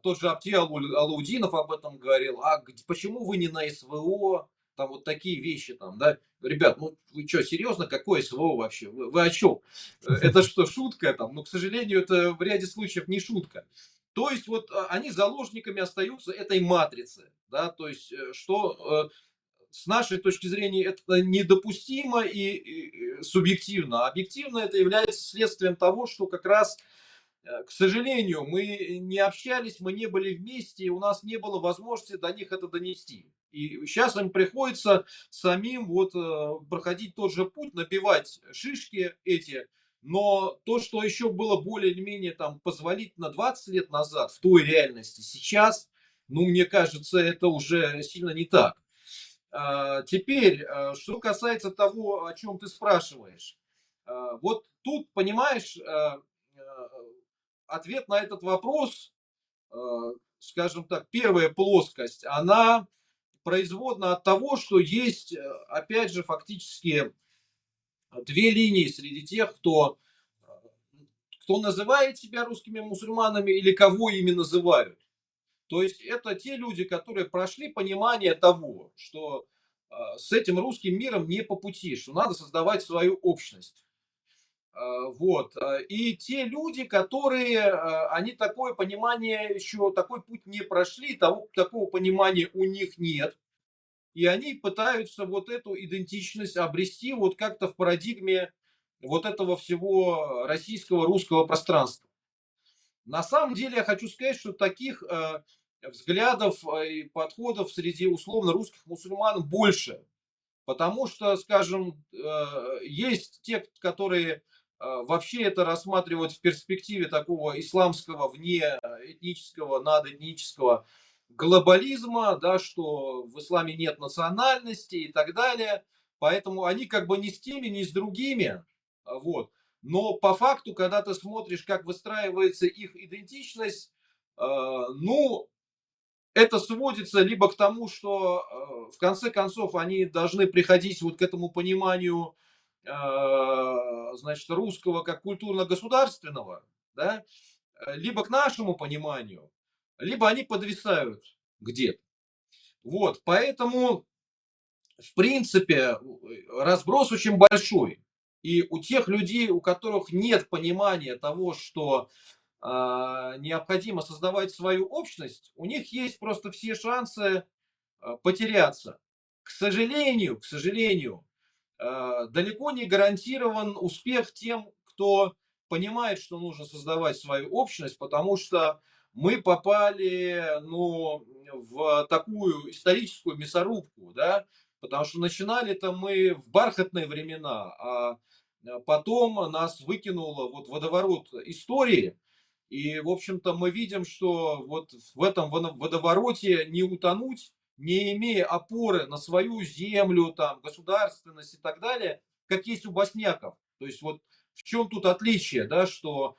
тот же Алаудинов об этом говорил, почему вы не на СВО, там вот такие вещи там, да, ребят, ну вы что, серьезно, какое СВО вообще, вы о чем? Это что, шутка там? Ну, к сожалению, это в ряде случаев не шутка. То есть вот они заложниками остаются этой матрицы, да, то есть что с нашей точки зрения это недопустимо и субъективно. А объективно это является следствием того, что как раз, к сожалению, мы не общались, мы не были вместе, и у нас не было возможности до них это донести. И сейчас им приходится самим вот проходить тот же путь, набивать шишки эти, но то, что еще было более или менее там позволительно 20 лет назад в той реальности, сейчас, ну, мне кажется, это уже сильно не так. Теперь, что касается того, о чем ты спрашиваешь. Вот тут, понимаешь, ответ на этот вопрос, э, скажем так, первая плоскость, она производна от того, что есть, опять же, фактически две линии среди тех, э, кто называет себя русскими мусульманами или кого ими называют. То есть это те люди, которые прошли понимание того, что с этим русским миром не по пути, что надо создавать свою общность. Вот. И те люди, которые, они такое понимание еще, такой путь не прошли, такого понимания у них нет. И они пытаются вот эту идентичность обрести вот как-то в парадигме вот этого всего российского, русского пространства. На самом деле я хочу сказать, что таких взглядов и подходов среди условно русских мусульман больше. Потому что, скажем, есть те, которые вообще это рассматривают в перспективе такого исламского вне этнического, надэтнического глобализма, да, что в исламе нет национальности и так далее. Поэтому они как бы ни с теми, ни с другими. Вот. Но по факту, когда ты смотришь, как выстраивается их идентичность, ну, это сводится либо к тому, что в конце концов они должны приходить вот к этому пониманию, значит, русского как культурно-государственного, да, либо к нашему пониманию, либо они подвисают где-то. Вот, поэтому, в принципе, разброс очень большой. И у тех людей, у которых нет понимания того, что необходимо создавать свою общность, у них есть просто все шансы потеряться. К сожалению, далеко не гарантирован успех тем, кто понимает, что нужно создавать свою общность, потому что мы попали, ну, в такую историческую мясорубку, да, потому что начинали-то мы в бархатные времена, а потом нас выкинуло вот водоворот истории, и, в общем-то, мы видим, что вот в этом водовороте не утонуть, не имея опоры на свою землю, там, государственность и так далее, как есть у босняков. То есть вот в чем тут отличие, да, что,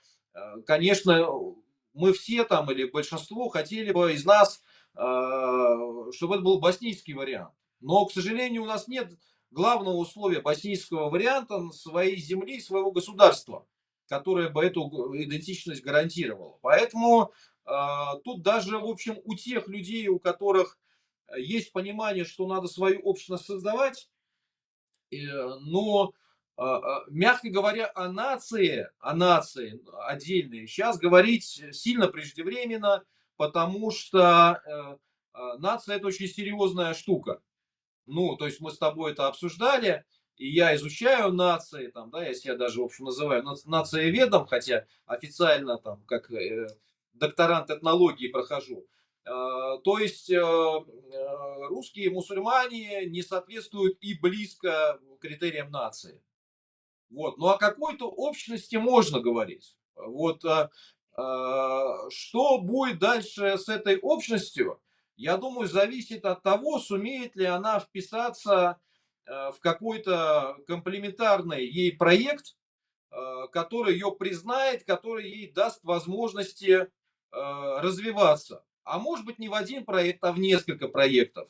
конечно, мы все там или большинство хотели бы из нас, чтобы это был боснийский вариант. Но, к сожалению, у нас нет главного условия боснийского варианта своей земли, своего государства, которое бы эту идентичность гарантировало. Поэтому тут даже, в общем, у тех людей, у которых есть понимание, что надо свою общность создавать, но, мягко говоря, о нации отдельной сейчас говорить сильно преждевременно, потому что нация это очень серьезная штука. Ну, то есть мы с тобой это обсуждали, и я изучаю нации, там, да, я себя даже, в общем, называю нациеведом, хотя официально там, как докторант этнологии прохожу. То есть русские мусульмане не соответствуют и близко критериям нации. Вот. Ну, о какой-то общности можно говорить. Вот, что будет дальше с этой общностью? я думаю, зависит от того, сумеет ли она вписаться в какой-то комплементарный ей проект, который ее признает, который ей даст возможности развиваться. А может быть не в один проект, а в несколько проектов.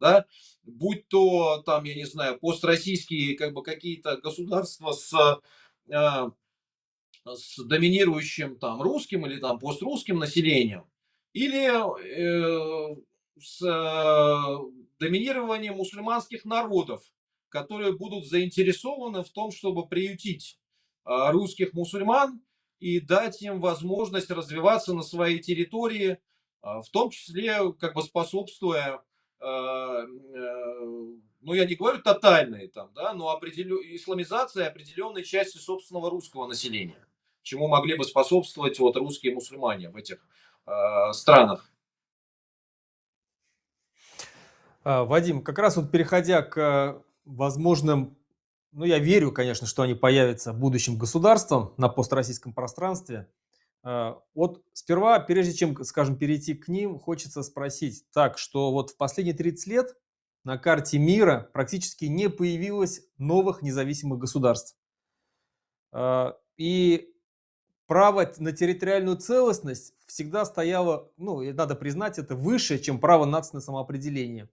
Да? Будь то, там, я не знаю, построссийские как бы, какие-то государства э, с доминирующим там русским или там пострусским населением, или с доминированием мусульманских народов, которые будут заинтересованы в том, чтобы приютить русских мусульман и дать им возможность развиваться на своей территории, в том числе как бы способствуя, ну я не говорю тотальной там, да, но исламизации определенной части собственного русского населения, чему могли бы способствовать вот русские мусульмане в этих странах. Вадим, как раз вот переходя к возможным, ну, я верю, конечно, что они появятся будущим государством на построссийском пространстве. Вот сперва, прежде чем, скажем, перейти к ним, хочется спросить, так, что вот в последние 30 лет на карте мира практически не появилось новых независимых государств. И право на территориальную целостность всегда стояло, ну, и надо признать, это выше, чем право нации на самоопределение.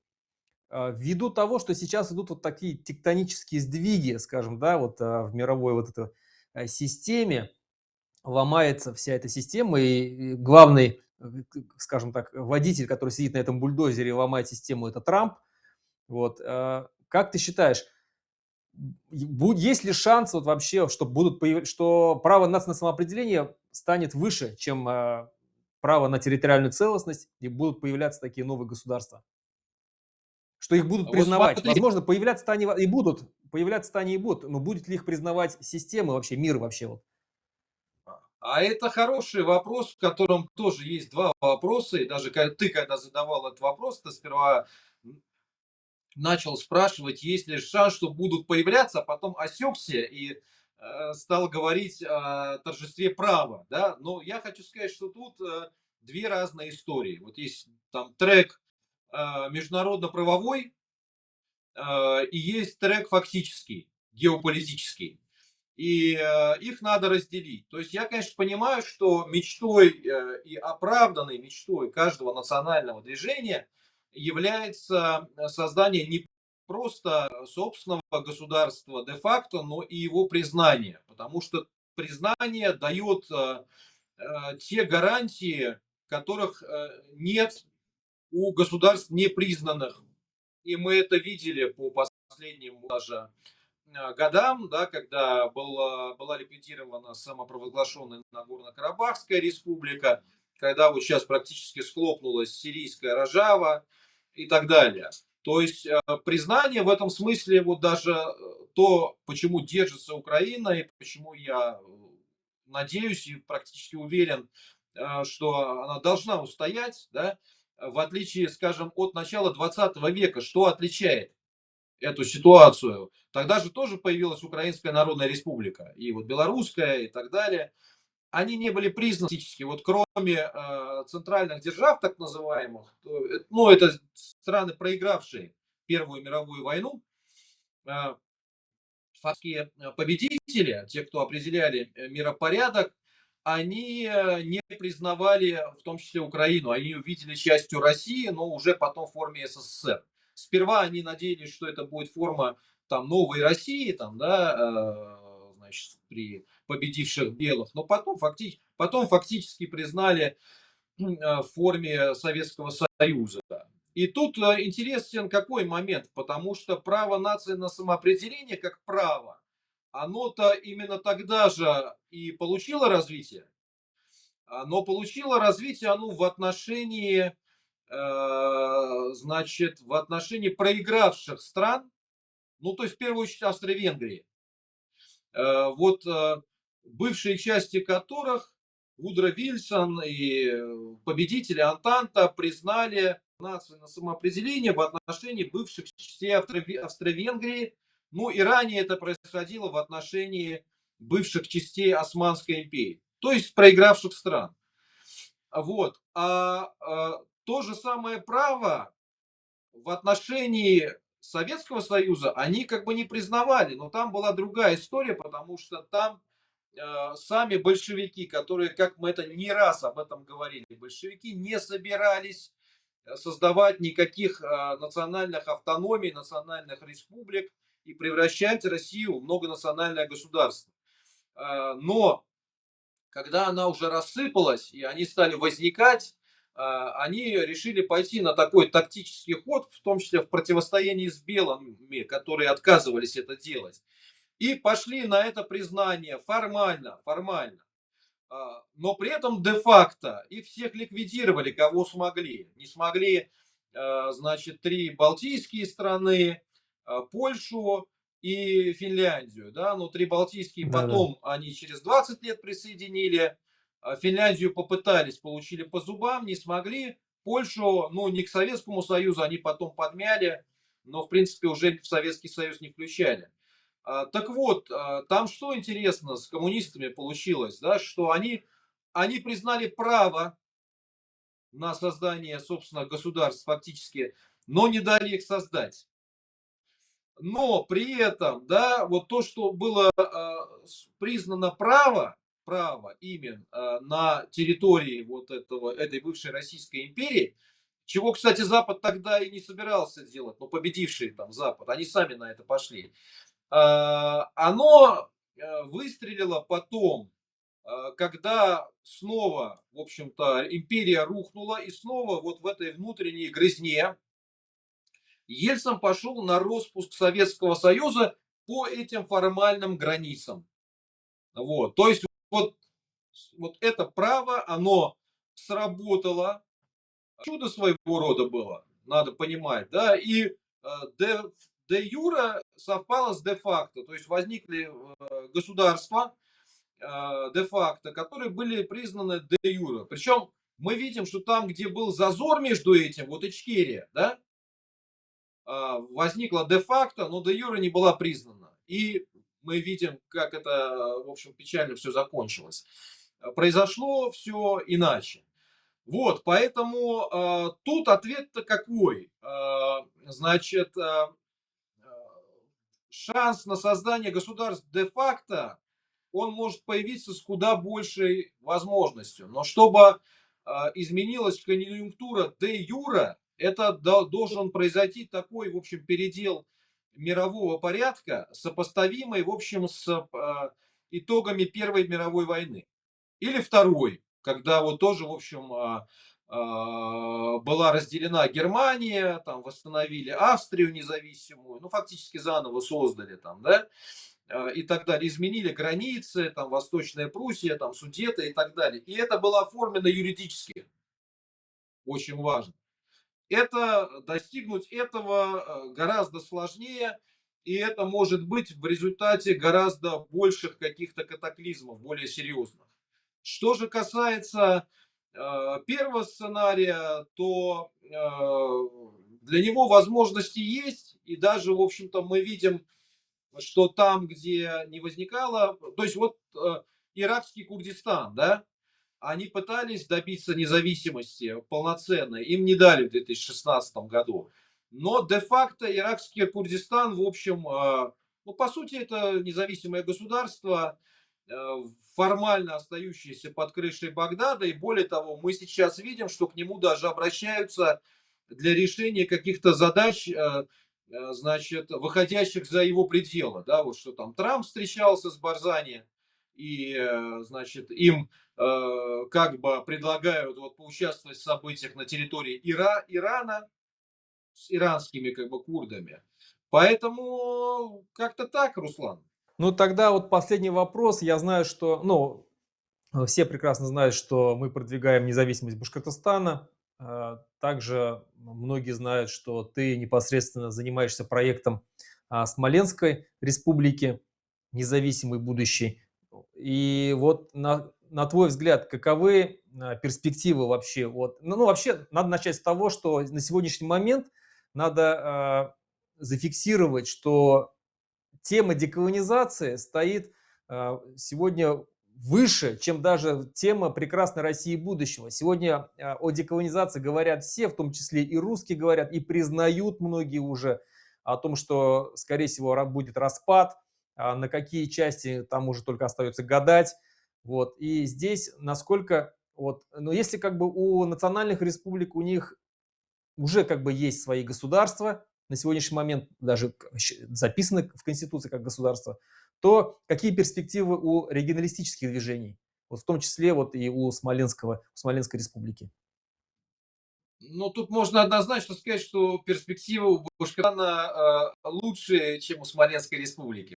Ввиду того, что сейчас идут вот такие тектонические сдвиги, скажем, да, вот в мировой вот этой системе, ломается вся эта система, и главный, скажем так, водитель, который сидит на этом бульдозере и ломает систему, это Трамп. Вот, как ты считаешь, есть ли шанс вот вообще, что что право нации на самоопределение станет выше, чем право на территориальную целостность, и будут появляться такие новые государства? Что их будут Вот признавать. смотри, Возможно, появляться-то они и будут. Появляться-то они и будут. Но будет ли их признавать системы вообще, мир вообще? Вот? а это хороший вопрос, в котором тоже есть два вопроса. И даже ты, когда задавал этот вопрос, ты сперва начал спрашивать, есть ли шанс, что будут появляться, а потом осекся и стал говорить о торжестве права. Да? Но я хочу сказать, что тут две разные истории. Вот есть там трек международно-правовой, и есть трек фактический, геополитический. И их надо разделить. То есть я, конечно, понимаю, что мечтой и оправданной мечтой каждого национального движения является создание не просто собственного государства де-факто, но и его признание. Потому что признание дает те гарантии, которых нет у государств непризнанных. И мы это видели по последним даже годам, да, когда была ликвидирована самопровозглашенная Нагорно-Карабахская республика, когда вот сейчас практически схлопнулась сирийская Рожава и так далее. То есть признание в этом смысле, вот даже то, почему держится Украина и почему я надеюсь и практически уверен, что она должна устоять, да, в отличие, скажем, от начала 20 века, что отличает эту ситуацию. Тогда же тоже появилась Украинская Народная Республика, и вот Белорусская и так далее. Они не были признаны фактически, вот кроме центральных держав, так называемых, ну, это страны, проигравшие Первую мировую войну, э, фактически победители, те, кто определяли миропорядок, они не признавали, в том числе Украину, они ее видели частью России, но уже потом в форме СССР. Сперва они надеялись, что это будет форма там новой России, там, да, значит, при победивших белых, но потом фактически признали в форме Советского Союза. И тут интересен какой момент, потому что право нации на самоопределение как право, оно-то именно тогда же и получило развитие, но получило развитие оно в отношении, значит, в отношении проигравших стран, ну, то есть в первую очередь Австро-Венгрии. Вот бывшие части которых Вудро Вильсон и победители Антанта признали нацию на самоопределение в отношении бывших частей Австро-Венгрии. Ну и ранее это происходило в отношении бывших частей Османской империи, то есть проигравших стран. Вот. то же самое право в отношении Советского Союза они как бы не признавали, но там была другая история, потому что там сами большевики, которые, как мы это не раз об этом говорили, большевики не собирались создавать никаких национальных автономий, национальных республик и превращать Россию в многонациональное государство. Но когда она уже рассыпалась и они стали возникать, они решили пойти на такой тактический ход, в том числе в противостоянии с белыми, которые отказывались это делать. И пошли на это признание формально. Но при этом де-факто их всех ликвидировали, кого смогли. Не смогли, значит, 3 балтийские страны, Польшу и Финляндию. Да? Но 3 балтийские Да-да. потом они через 20 лет присоединили. Финляндию попытались, получили по зубам, не смогли. Польшу, ну, не к Советскому Союзу, они потом подмяли, но, в принципе, уже в Советский Союз не включали. Так вот, там что интересно с коммунистами получилось, да, что они признали право на создание собственных государств фактически, но не дали их создать. Но при этом, да, вот то, что было признано право именно на территории вот этой бывшей Российской империи, чего, кстати, Запад тогда и не собирался делать, но победивший там Запад, они сами на это пошли. Оно выстрелило потом, когда снова, в общем-то, империя рухнула, и снова вот в этой внутренней грызне Ельцин пошел на распуск Советского Союза по этим формальным границам. Вот. То есть вот, вот это право, оно сработало, чудо своего рода было, надо понимать, да, и де, де юра совпало с де факто, то есть возникли государства де факто, которые были признаны де юра. Причем мы видим, что там, где был зазор между этим, вот Ичкерия, да, возникла де факто, но де юра не была признана. И мы видим, как это, в общем, печально все закончилось. Произошло все иначе. Вот, поэтому тут ответ-то какой? Значит, шанс на создание государств де-факто, он может появиться с куда большей возможностью. Но чтобы изменилась конъюнктура де-юра, это должен произойти такой, в общем, передел мирового порядка, сопоставимый, в общем, с итогами Первой мировой войны. Или второй, когда вот тоже, в общем, была разделена Германия, там восстановили Австрию независимую, ну, фактически заново создали там, да, и так далее. Изменили границы, там, Восточная Пруссия, там, Судеты и так далее. И это было оформлено юридически, очень важно. Это достигнуть этого гораздо сложнее, и это может быть в результате гораздо больших каких-то катаклизмов, более серьезных. Что же касается первого сценария, то для него возможности есть, и даже, в общем-то, мы видим, что там, где не возникало, то есть вот иракский Курдистан, да, они пытались добиться независимости полноценной, им не дали в 2016 году. Но де-факто иракский Курдистан, в общем, ну, по сути, это независимое государство, формально остающееся под крышей Багдада. И более того, мы сейчас видим, что к нему даже обращаются для решения каких-то задач, значит, выходящих за его пределы. Да, вот что там Трамп встречался с Барзани, и, значит, им как бы предлагают вот поучаствовать в событиях на территории Ирана с иранскими как бы курдами. Поэтому как-то так, Руслан. Ну, тогда вот последний вопрос. Я знаю, что, ну, все прекрасно знают, что мы продвигаем независимость Башкортостана. Также многие знают, что ты непосредственно занимаешься проектом Смоленской республики, независимой будущей. И вот на твой взгляд, каковы перспективы вообще? Вот, ну, вообще, надо начать с того, что на сегодняшний момент надо зафиксировать, что тема деколонизации стоит сегодня выше, чем даже тема прекрасной России будущего. Сегодня о деколонизации говорят все, в том числе и русские говорят, и признают многие уже о том, что, скорее всего, будет распад, на какие части там уже только остается гадать. Вот. И здесь насколько, вот, но если как бы у национальных республик, у них уже как бы есть свои государства, на сегодняшний момент даже записаны в Конституции как государство, то какие перспективы у регионалистических движений? Вот в том числе вот и у Смоленской республики. Ну, тут можно однозначно сказать, что перспективы у Башкортостана лучше, чем у Смоленской республики.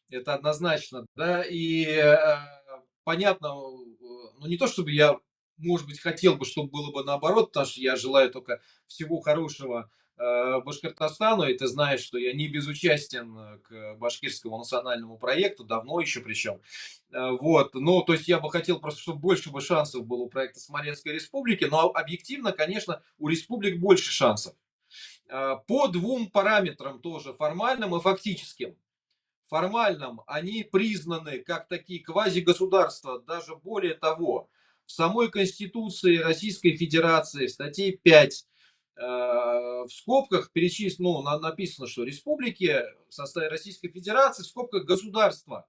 Это однозначно, да, и понятно, ну не то чтобы я, может быть, хотел бы, чтобы было бы наоборот, потому что я желаю только всего хорошего Башкортостану, и ты знаешь, что я не безучастен к башкирскому национальному проекту, давно еще причем. Вот, ну, то есть я бы хотел просто, чтобы больше бы шансов было у проекта Смоленской республики, но объективно, конечно, у республик больше шансов. По двум параметрам тоже, формальным и фактическим. Формальном они признаны как такие квазигосударства, даже более того, в самой Конституции Российской Федерации, в статье 5, в скобках перечислено, ну, написано, что республики в составе Российской Федерации, в скобках государства.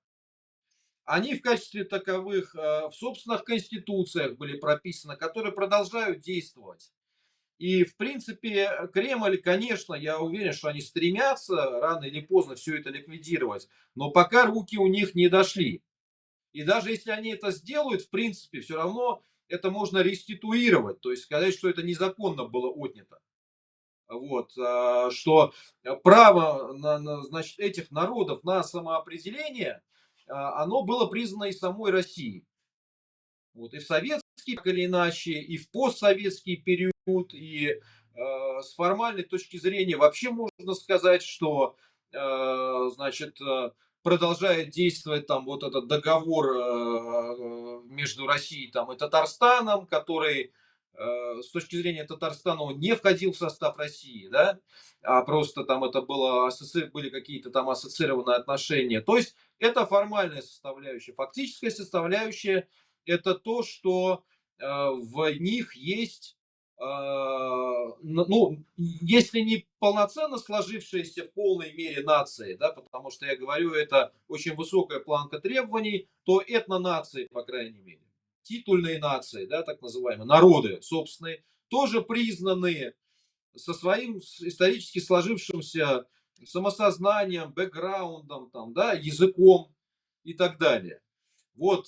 Они в качестве таковых в собственных конституциях были прописаны, которые продолжают действовать. И, в принципе, Кремль, конечно, я уверен, что они стремятся рано или поздно все это ликвидировать, но пока руки у них не дошли. И даже если они это сделают, в принципе, все равно это можно реституировать, то есть сказать, что это незаконно было отнято. Вот, что право значит, этих народов на самоопределение, оно было признано и самой Россией. Вот, и в советский, так или иначе, и в постсоветский период, и с формальной точки зрения вообще можно сказать, что значит, продолжает действовать там вот этот договор между Россией там, и Татарстаном, который с точки зрения Татарстана он не входил в состав России, да, а просто там это было, были какие-то там ассоциированные отношения. То есть это формальная составляющая. Фактическая составляющая это то, что в них есть, ну, если не полноценно сложившиеся в полной мере нации, да, потому что я говорю, это очень высокая планка требований, то этнонации, по крайней мере, титульные нации, да, так называемые, народы собственные, тоже признаны со своим исторически сложившимся самосознанием, бэкграундом, там, да, языком и так далее. Вот,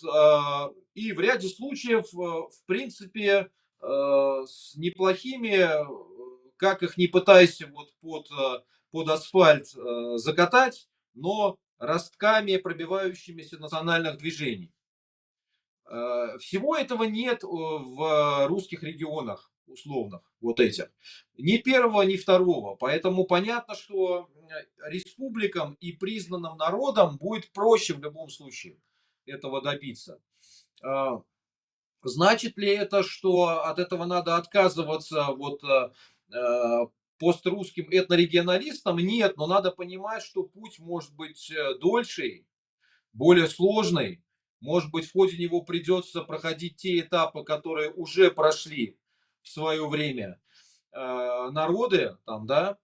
и в ряде случаев, в принципе, с неплохими, как их не пытайся вот под асфальт закатать, но ростками пробивающимися национальных движений. Всего этого нет в русских регионах условных, вот этих. Ни первого, ни второго. Поэтому понятно, что республикам и признанным народам будет проще в любом случае этого добиться. А, Значит ли это, что от этого надо отказываться вот пострусским этнорегионалистам? Нет, но надо понимать, что путь может быть дольший, более сложный. Может быть, в ходе него придется проходить те этапы, которые уже прошли в свое время народы, там, да,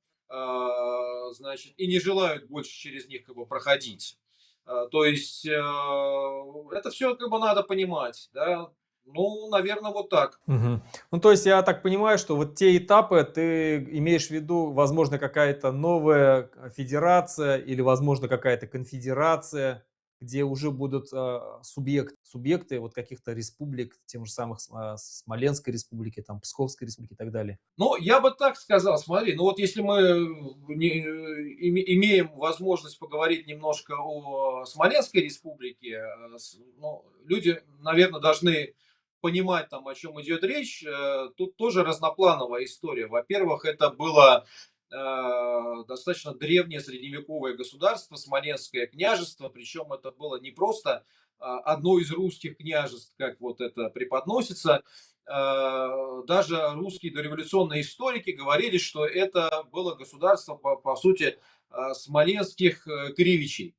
значит, и не желают больше через них как бы проходить. То есть это все как бы надо понимать, да. Ну, наверное, вот так. Мгм. Ну, то есть я так понимаю, что вот те этапы ты имеешь в виду, возможно, какая-то новая федерация или, возможно, какая-то конфедерация, где уже будут субъекты вот каких-то республик, тем же самых Смоленской республики, там, Псковской республики и так далее. Ну, я бы так сказал, смотри, ну вот если мы имеем возможность поговорить немножко о Смоленской республике, ну, люди, наверное, должны понимать, там, о чем идет речь. Тут тоже разноплановая история. Во-первых, это было достаточно древнее средневековое государство, Смоленское княжество, причем это было не просто одно из русских княжеств, как вот это преподносится, даже русские дореволюционные историки говорили, что это было государство, по сути, смоленских кривичей.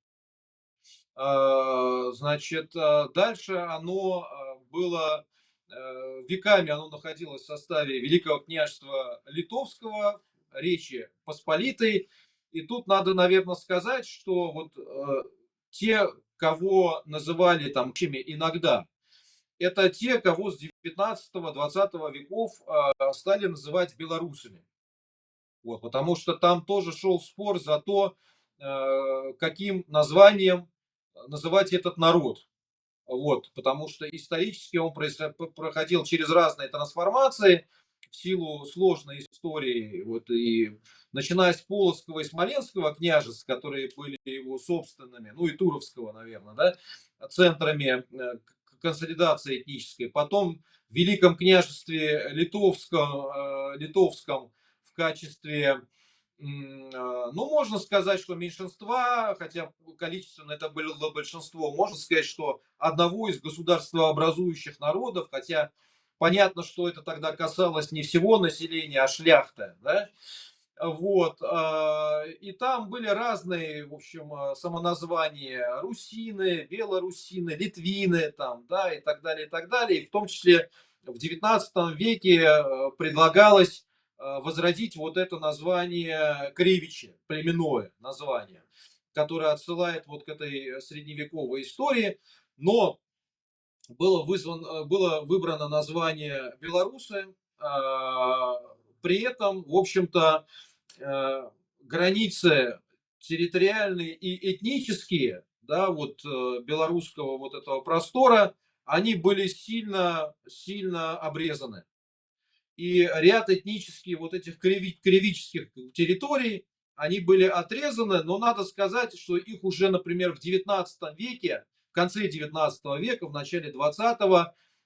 Значит, дальше оно было веками оно находилось в составе Великого княжества Литовского, Речи Посполитой. И тут надо, наверное, сказать, что вот те, кого называли там чими иногда, это те, кого с 19-20 веков стали называть белорусами. Вот, потому что там тоже шел спор за то, каким названием называть этот народ. Вот, потому что исторически он проходил через разные трансформации в силу сложной истории, вот, и начиная с Полоцкого и Смоленского княжеств, которые были его собственными, ну и Туровского, наверное, да, центрами консолидации этнической. Потом в Великом княжестве Литовском в качестве ну, можно сказать, что меньшинства, хотя количественно это было большинство, можно сказать, что одного из государствообразующих народов, хотя понятно, что это тогда касалось не всего населения, а шляхты, да? Вот, и там были разные, в общем, самоназвания: русины, белорусины, литвины, там, да, и так далее, и так далее. И в том числе в XIX веке предлагалось возродить вот это название кривичи, племенное название, которое отсылает вот к этой средневековой истории. Но было выбрано название белорусы, при этом, в общем-то, границы территориальные и этнические, да, вот белорусского вот этого простора, они были сильно, сильно обрезаны. И ряд этнических вот этих кривических территорий, они были отрезаны, но надо сказать, что их уже, например, в XIX веке, в конце XIX века, в начале XX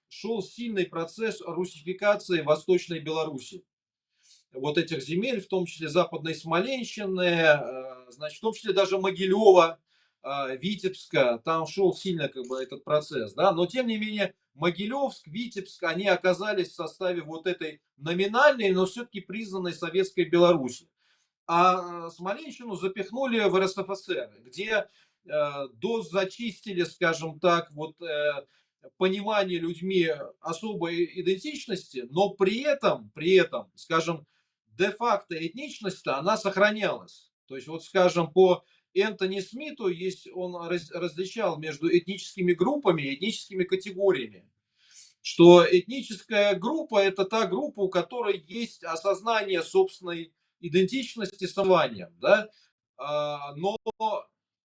шел сильный процесс русификации Восточной Беларуси. Вот этих земель, в том числе Западной Смоленщины, значит, в том числе даже Могилева, Витебска, там шел сильно как бы этот процесс, да, но тем не менее Могилевск, Витебск, они оказались в составе вот этой номинальной, но все-таки признанной советской Беларуси. А Смоленщину запихнули в РСФСР, где дозачистили, скажем так, вот понимание людьми особой идентичности, но при этом, скажем, де-факто этничность она сохранялась. То есть, вот, скажем, по Энтони Смиту есть, он различал между этническими группами и этническими категориями. Что этническая группа – это та группа, у которой есть осознание собственной идентичности самозванием, да? Но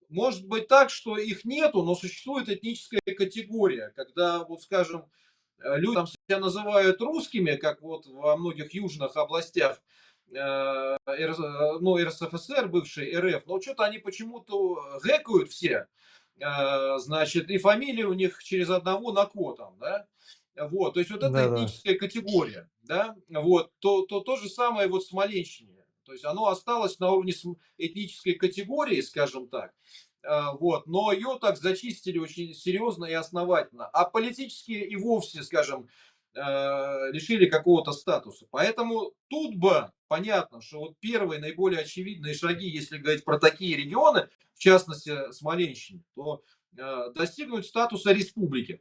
может быть так, что их нету, но существует этническая категория, когда, вот скажем, люди там себя называют русскими, как вот во многих южных областях, ну, РСФСР, бывший РФ, но что-то они почему-то гэкают все, значит, и фамилии у них через одного на ко там, да, вот, то есть вот это Да-да. этническая категория, да, вот, то же самое вот в Смоленщине, то есть оно осталось на уровне этнической категории, скажем так, вот, но ее так зачистили очень серьезно и основательно, а политически и вовсе, скажем, лишили какого-то статуса. Поэтому тут бы понятно, что вот первые наиболее очевидные шаги, если говорить про такие регионы, в частности Смоленщине, то достигнуть статуса республики.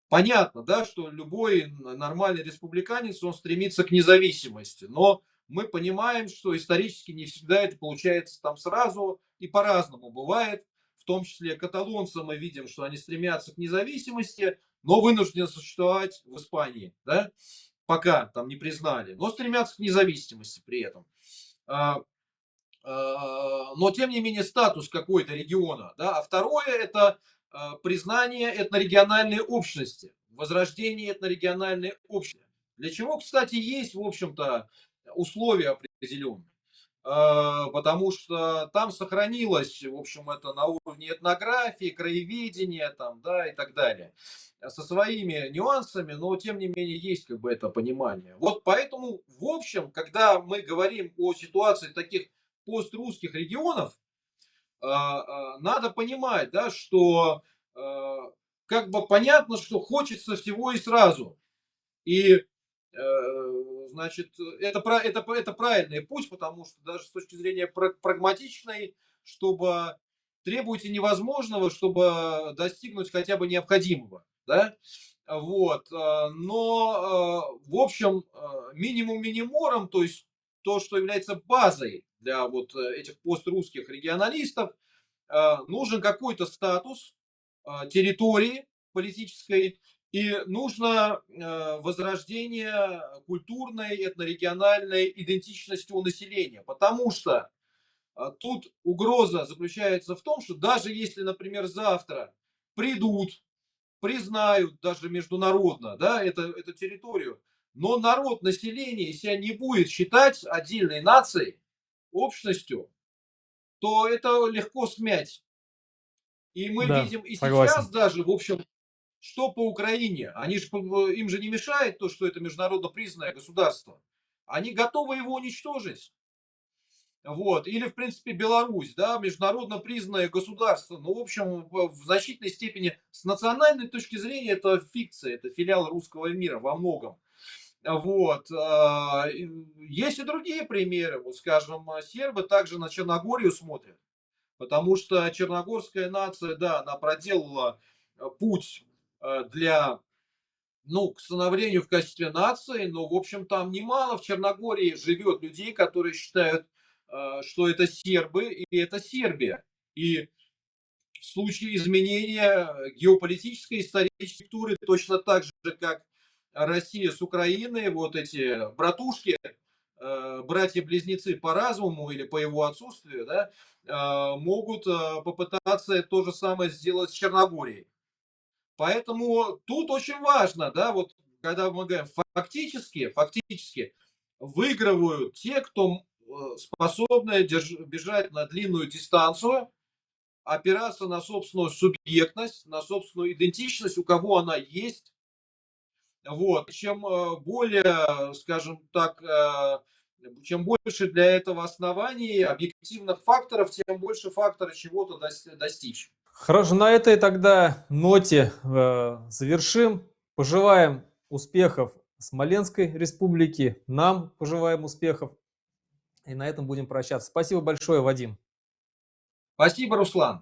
Понятно, да, что любой нормальный республиканец, он стремится к независимости, но мы понимаем, что исторически не всегда это получается там сразу и по-разному бывает. В том числе каталонцы мы видим, что они стремятся к независимости, но вынуждены существовать в Испании, да, пока там не признали, но стремятся к независимости при этом. А, но тем не менее статус какой-то региона. Да? А второе – это признание этнорегиональной общности, возрождение этнорегиональной общности. Для чего, кстати, есть, в общем-то, условия определенные. Потому что там сохранилось, в общем, это на уровне этнографии, краеведения там, да, и так далее. Со своими нюансами, но тем не менее есть как бы это понимание. Вот поэтому, в общем, когда мы говорим о ситуации таких пострусских регионов, надо понимать, да, что как бы понятно, что хочется всего и сразу. И значит, это правильный путь, потому что даже с точки зрения прагматичной, чтобы требуйте невозможного, чтобы достигнуть хотя бы необходимого, да? Вот, но, в общем, минимум минимором, то есть то, что является базой для вот этих пострусских регионалистов, нужен какой-то статус территории политической, и нужно возрождение культурной, этнорегиональной идентичности у населения. Потому что тут угроза заключается в том, что даже если, например, завтра придут, признают даже международно, да, эту территорию, но народ, население себя не будет считать отдельной нацией, общностью, то это легко смять. И мы Да, видим и сейчас согласен. даже, в общем, что по Украине. Они же, им же не мешает то, что это международно признанное государство. Они готовы его уничтожить. Вот. Или, в принципе, Беларусь, да, международно признанное государство. Ну, в общем, в значительной степени с национальной точки зрения это фикция, это филиал русского мира во многом. Вот. Есть и другие примеры. Вот, скажем, сербы также на Черногорию смотрят. Потому что черногорская нация, да, она проделала путь для, ну, к становлению в качестве нации, но, в общем, там немало в Черногории живет людей, которые считают, что это сербы и это Сербия. И в случае изменения геополитической исторической структуры, точно так же, как Россия с Украиной, вот эти братушки, братья-близнецы по разуму или по его отсутствию, да, могут попытаться то же самое сделать с Черногорией. Поэтому тут очень важно, да, вот когда мы говорим фактически выигрывают те, кто способны бежать на длинную дистанцию, опираться на собственную субъектность, на собственную идентичность, у кого она есть. Вот. Чем более, скажем так, чем больше для этого оснований, объективных факторов, тем больше фактора чего-то достичь. Хорошо, на этой тогда ноте завершим. Пожелаем успехов Смоленской республике, нам пожелаем успехов. И на этом будем прощаться. Спасибо большое, Вадим. Спасибо, Руслан.